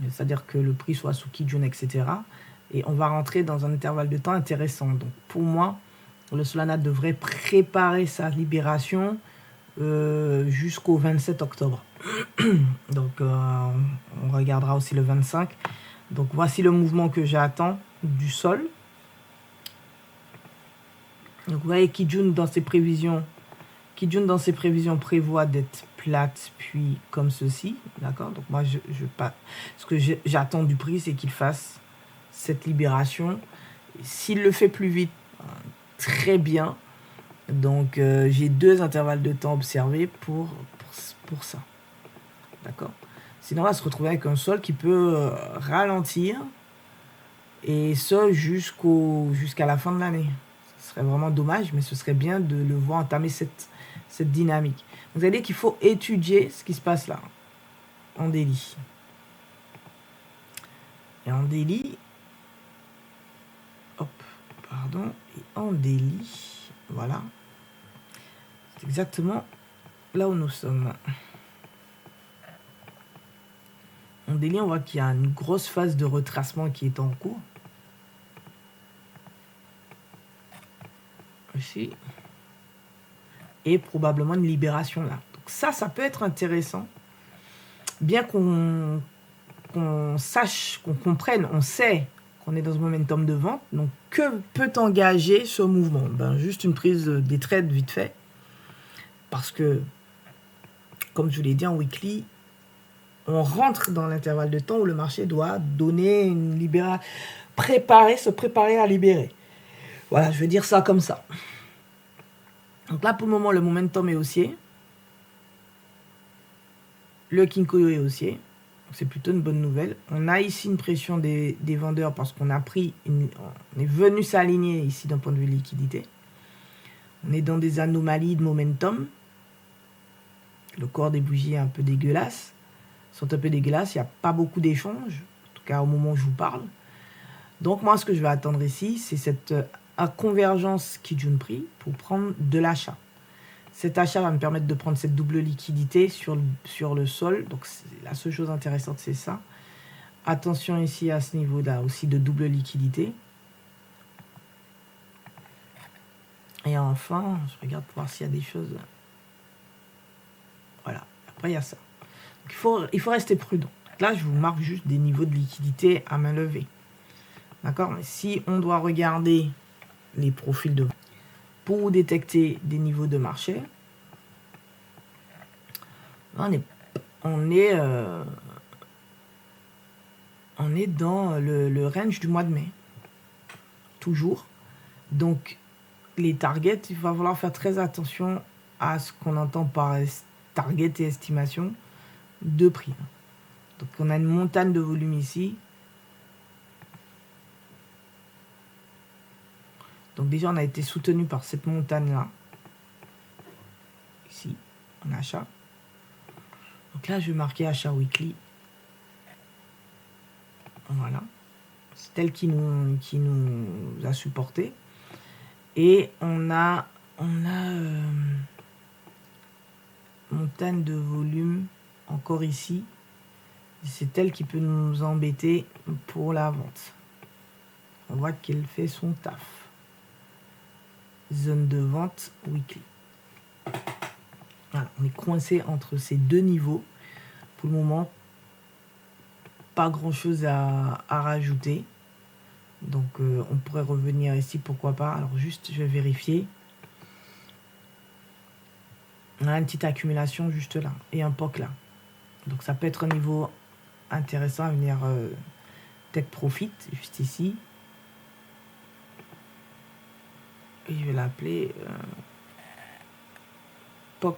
c'est-à-dire que le prix soit sous Kijun, etc. Et on va rentrer dans un intervalle de temps intéressant. Donc pour moi, le Solana devrait préparer sa libération jusqu'au 27 octobre. Donc on regardera aussi le 25. Donc voici le mouvement que j'attends du sol. Donc vous voyez Kijun dans ses prévisions prévoit d'être plate puis comme ceci, d'accord. Donc moi ce que j'attends du prix, c'est qu'il fasse cette libération. S'il le fait plus vite, très bien. Donc j'ai 2 intervalles de temps observés pour ça, d'accord. Sinon on va se retrouver avec un sol qui peut ralentir, et ce jusqu'à la fin de l'année. Ce serait vraiment dommage, mais ce serait bien de le voir entamer cette dynamique. Vous allez qu'il faut étudier ce qui se passe là, en daily. Et en daily, hop, pardon, et en daily, voilà. C'est exactement là où nous sommes. En daily, on voit qu'il y a une grosse phase de retracement qui est en cours. Ici. Et probablement une libération là. Donc ça peut être intéressant. Bien qu'on sache, qu'on comprenne, on sait qu'on est dans un momentum de vente. Donc que peut engager ce mouvement? Juste une prise des trades vite fait. Parce que, comme je vous l'ai dit en weekly, on rentre dans l'intervalle de temps où le marché doit donner une libération, se préparer à libérer. Voilà, je vais dire ça comme ça. Donc là, pour le moment, le momentum est haussier. le Kinko est haussier. C'est plutôt une bonne nouvelle. On a ici une pression des vendeurs parce qu'on a pris on est venu s'aligner ici d'un point de vue liquidité. On est dans des anomalies de momentum. Le corps des bougies est un peu dégueulasse. Sont un peu dégueulasses. Il n'y a pas beaucoup d'échanges. En tout cas, au moment où je vous parle. Donc, moi, ce que je vais attendre ici, c'est cette convergence Kijun Prix pour prendre de l'achat. Cet achat va me permettre de prendre cette double liquidité sur le sol. Donc, la seule chose intéressante, c'est ça. Attention ici à ce niveau-là aussi de double liquidité. Et enfin, je regarde pour voir s'il y a des choses. Voilà. Après, il y a ça. Donc, il faut rester prudent. Là, je vous marque juste des niveaux de liquidité à main levée. D'accord? Mais si on doit regarder les profils de pour détecter des niveaux de marché, on est dans le range du mois de mai. Toujours. Donc, les targets, il va falloir faire très attention à ce qu'on entend par target et estimation de prix. Donc, on a une montagne de volume ici. Donc, déjà, on a été soutenu par cette montagne-là. Ici, en achat. Donc là, je vais marquer achat weekly. Voilà. C'est elle qui nous a supporté. Et on a montagne de volume encore ici. C'est elle qui peut nous embêter pour la vente. On voit qu'elle fait son taf. Zone de vente weekly. Voilà, on est coincé entre ces deux niveaux. Pour le moment, pas grand chose à rajouter. Donc on pourrait revenir ici, pourquoi pas. Alors juste, je vais vérifier. On a une petite accumulation juste là et un POC là. Donc ça peut être un niveau intéressant à venir take profit juste ici. Et je vais l'appeler POC.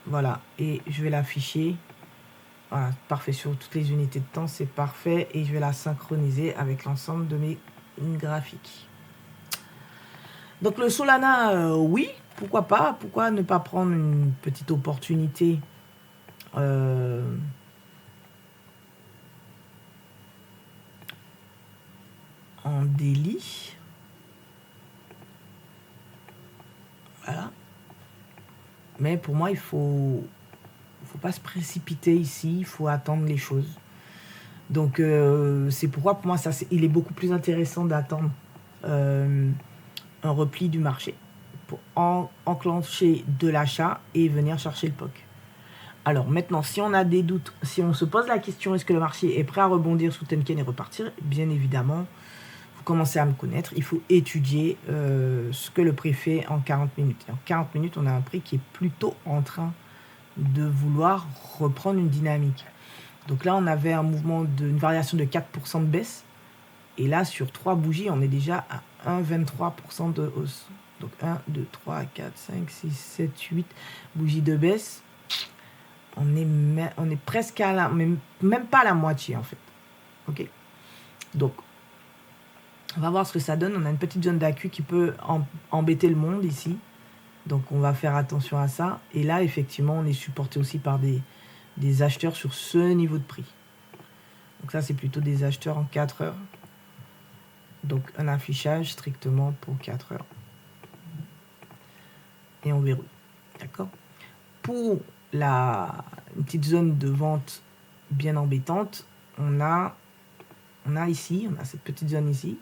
Voilà, et je vais l'afficher. Voilà, parfait sur toutes les unités de temps, c'est parfait. Et je vais la synchroniser avec l'ensemble de mes graphiques. Donc le Solana, oui, pourquoi pas. Pourquoi ne pas prendre une petite opportunité en daily. Voilà. Mais pour moi, il faut pas se précipiter ici. Il faut attendre les choses. Donc, c'est pourquoi pour moi, il est beaucoup plus intéressant d'attendre un repli du marché pour enclencher de l'achat et venir chercher le POC. Alors maintenant, si on a des doutes, si on se pose la question est-ce que le marché est prêt à rebondir sous Tenken et repartir, bien évidemment, vous commencez à me connaître, il faut étudier ce que le prix fait en 40 minutes. Et en 40 minutes, on a un prix qui est plutôt en train de vouloir reprendre une dynamique. Donc là, on avait un mouvement une variation de 4% de baisse. Et là, sur 3 bougies, on est déjà à 1,23% de hausse. Donc 1, 2, 3, 4, 5, 6, 7, 8 bougies de baisse. On est presque à la... Même pas à la moitié, en fait. OK? Donc, on va voir ce que ça donne. On a une petite zone d'accu qui peut embêter le monde ici. Donc, on va faire attention à ça. Et là, effectivement, on est supporté aussi par des acheteurs sur ce niveau de prix. Donc ça, c'est plutôt des acheteurs en 4 heures. Donc, un affichage strictement pour 4 heures. Et on verrouille. D'accord? Pour une petite zone de vente bien embêtante, on a ici, on a cette petite zone ici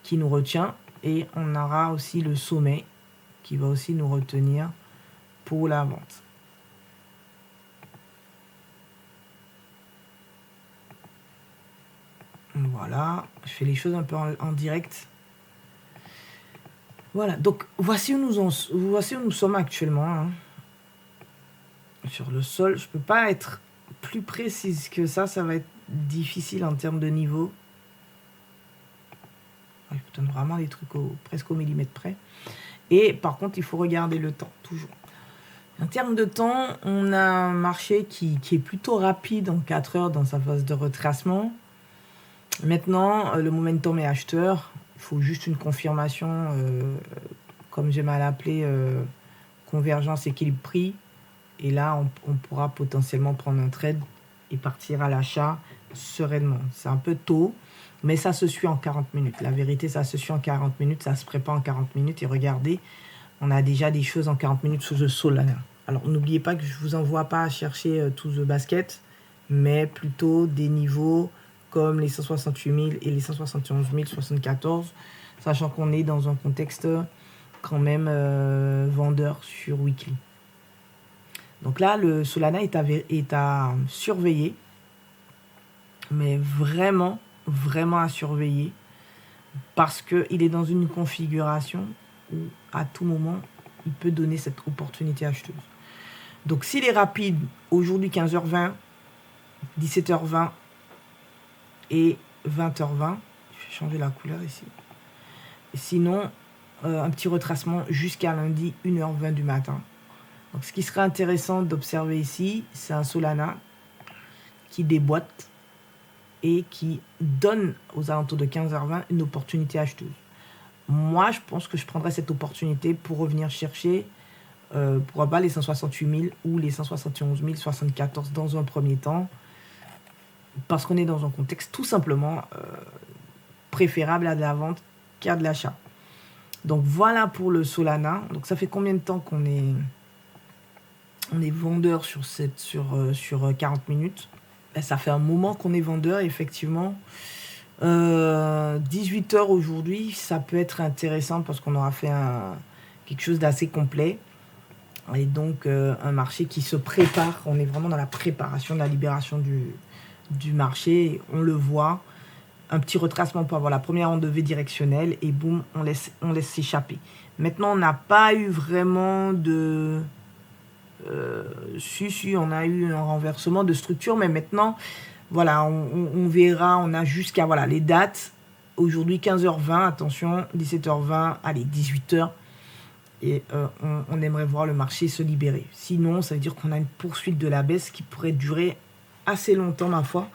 qui nous retient. Et on aura aussi le sommet qui va aussi nous retenir pour la vente. Voilà, je fais les choses un peu en direct. Voilà, donc voici où nous sommes actuellement. Hein. Sur le sol, je ne peux pas être plus précise que ça va être difficile en termes de niveau. Je vous donne vraiment des trucs presque au millimètre près. Et par contre, il faut regarder le temps, toujours. En termes de temps, on a un marché qui est plutôt rapide en 4 heures dans sa phase de retracement. Maintenant, le momentum est acheteur. Il faut juste une confirmation, comme j'aime à l'appeler, convergence équilibre-prix. Et là, on pourra potentiellement prendre un trade et partir à l'achat sereinement. C'est un peu tôt, mais ça se suit en 40 minutes. La vérité, ça se suit en 40 minutes, ça se prépare en 40 minutes. Et regardez, on a déjà des choses en 40 minutes sous le Solana. Alors, n'oubliez pas que je ne vous envoie pas à chercher tout the basket, mais plutôt des niveaux comme les 168 000 et les 171 074, sachant qu'on est dans un contexte quand même vendeur sur weekly. Donc là, le Solana est à surveiller, mais vraiment, vraiment à surveiller, parce qu'il est dans une configuration où à tout moment, il peut donner cette opportunité acheteuse. Donc s'il est rapide, aujourd'hui 15h20, 17h20 et 20h20, je vais changer la couleur ici. Sinon, un petit retracement jusqu'à lundi 1h20 du matin. Donc, ce qui serait intéressant d'observer ici, c'est un Solana qui déboîte et qui donne aux alentours de 15h20 une opportunité acheteuse. Moi, je pense que je prendrais cette opportunité pour revenir chercher pour abattre les 168 000 ou les 171 074 dans un premier temps, parce qu'on est dans un contexte tout simplement préférable à de la vente qu'à de l'achat. Donc voilà pour le Solana. Donc ça fait combien de temps qu'on est vendeur sur 40 minutes? Ça fait un moment qu'on est vendeur, effectivement. 18 heures aujourd'hui, ça peut être intéressant parce qu'on aura fait quelque chose d'assez complet. Et donc un marché qui se prépare. On est vraiment dans la préparation de la libération du marché. On le voit. Un petit retracement pour avoir la première onde de V directionnelle et boum, on laisse s'échapper. Maintenant, on n'a pas eu vraiment de... on a eu un renversement de structure, mais maintenant, voilà, on verra, on a jusqu'à, voilà, les dates. Aujourd'hui, 15h20, attention, 17h20, allez, 18h. Et on aimerait voir le marché se libérer. Sinon, ça veut dire qu'on a une poursuite de la baisse qui pourrait durer assez longtemps, ma foi.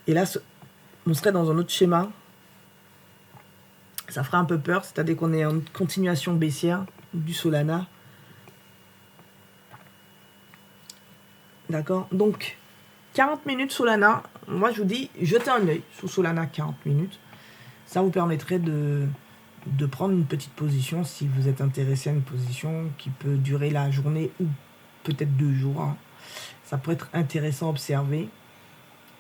Et là, on serait dans un autre schéma. Ça fera un peu peur, c'est-à-dire qu'on est en continuation baissière du Solana. D'accord? Donc, 40 minutes Solana. Moi, je vous dis, jetez un œil sur Solana 40 minutes. Ça vous permettrait de prendre une petite position si vous êtes intéressé à une position qui peut durer la journée ou peut-être 2 jours. Hein. Ça peut être intéressant à observer.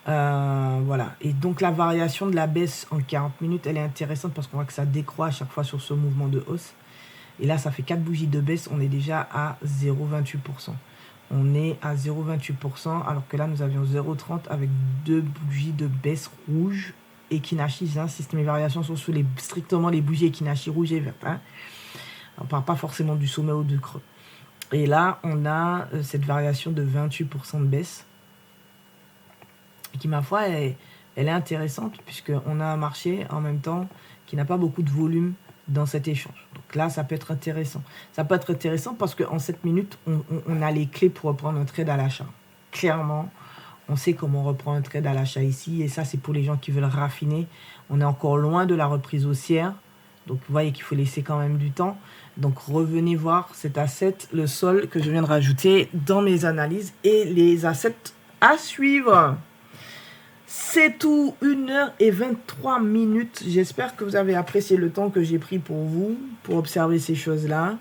Voilà. Et donc, la variation de la baisse en 40 minutes, elle est intéressante parce qu'on voit que ça décroît à chaque fois sur ce mouvement de hausse. Et là, ça fait 4 bougies de baisse. On est déjà à 0,28%. On est à 0,28%, alors que là, nous avions 0,30 avec 2 bougies de baisse rouge Equinacci. J'insiste, mes variations sont sur strictement les bougies Equinacci rouge et verte. Hein. On ne parle pas forcément du sommet ou du creux. Et là, on a cette variation de 28% de baisse, qui, ma foi, elle est intéressante, puisqu'on a un marché, en même temps, qui n'a pas beaucoup de volume dans cet échange. Donc là, ça peut être intéressant. Ça peut être intéressant parce qu'en 7 minutes, on a les clés pour reprendre un trade à l'achat. Clairement, on sait comment on reprend un trade à l'achat ici. Et ça, c'est pour les gens qui veulent raffiner. On est encore loin de la reprise haussière. Donc, vous voyez qu'il faut laisser quand même du temps. Donc, revenez voir cet asset, le sol que je viens de rajouter dans mes analyses et les assets à suivre. C'est tout, 1h23. J'espère que vous avez apprécié le temps que j'ai pris pour vous, pour observer ces choses-là.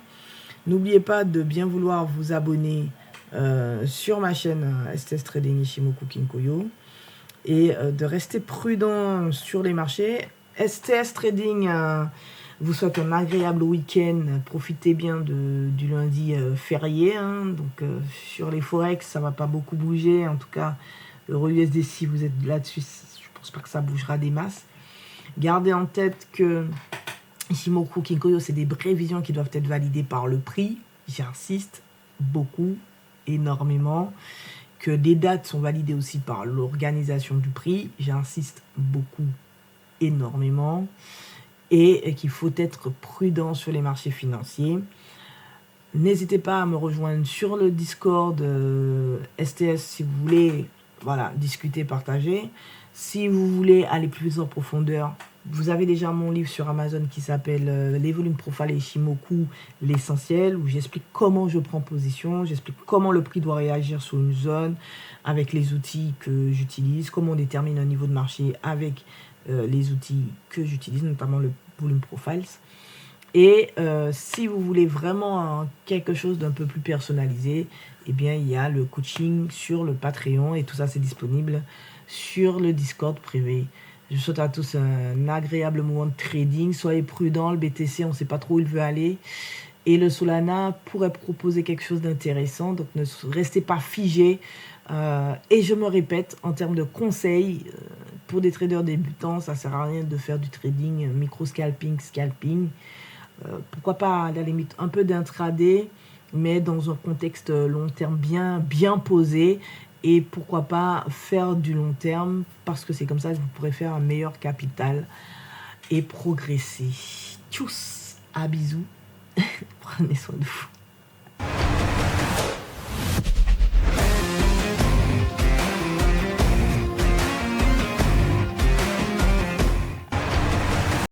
N'oubliez pas de bien vouloir vous abonner sur ma chaîne STS Trading Ishimoku Kinkoyo et de rester prudent sur les marchés. STS Trading vous souhaite un agréable week-end. Profitez bien du lundi férié. Hein. Donc sur les forex, ça ne va pas beaucoup bouger. En tout cas, Euro USD, si vous êtes là-dessus, je pense pas que ça bougera des masses. Gardez en tête que Ishimoku Kinkoyo, c'est des prévisions qui doivent être validées par le prix. J'insiste beaucoup, énormément. Que des dates sont validées aussi par l'organisation du prix. J'insiste beaucoup, énormément. Et qu'il faut être prudent sur les marchés financiers. N'hésitez pas à me rejoindre sur le Discord STS si vous voulez discuter, partager. Si vous voulez aller plus en profondeur, vous avez déjà mon livre sur Amazon qui s'appelle Les volumes Profile et Ishimoku, l'essentiel, où j'explique comment je prends position, j'explique comment le prix doit réagir sur une zone avec les outils que j'utilise, comment on détermine un niveau de marché avec les outils que j'utilise, notamment le volume profiles. Et si vous voulez vraiment quelque chose d'un peu plus personnalisé, eh bien, il y a le coaching sur le Patreon et tout ça, c'est disponible sur le Discord privé. Je vous souhaite à tous un agréable moment de trading. Soyez prudents, le BTC, on ne sait pas trop où il veut aller. Et le Solana pourrait proposer quelque chose d'intéressant, donc ne restez pas figés. Et je me répète, en termes de conseils, pour des traders débutants, ça ne sert à rien de faire du trading micro-scalping, scalping. Pourquoi pas à la limite un peu d'intraday, mais dans un contexte long terme bien posé, et pourquoi pas faire du long terme, parce que c'est comme ça que vous pourrez faire un meilleur capital et progresser. Tchuss, à bisous, prenez soin de vous.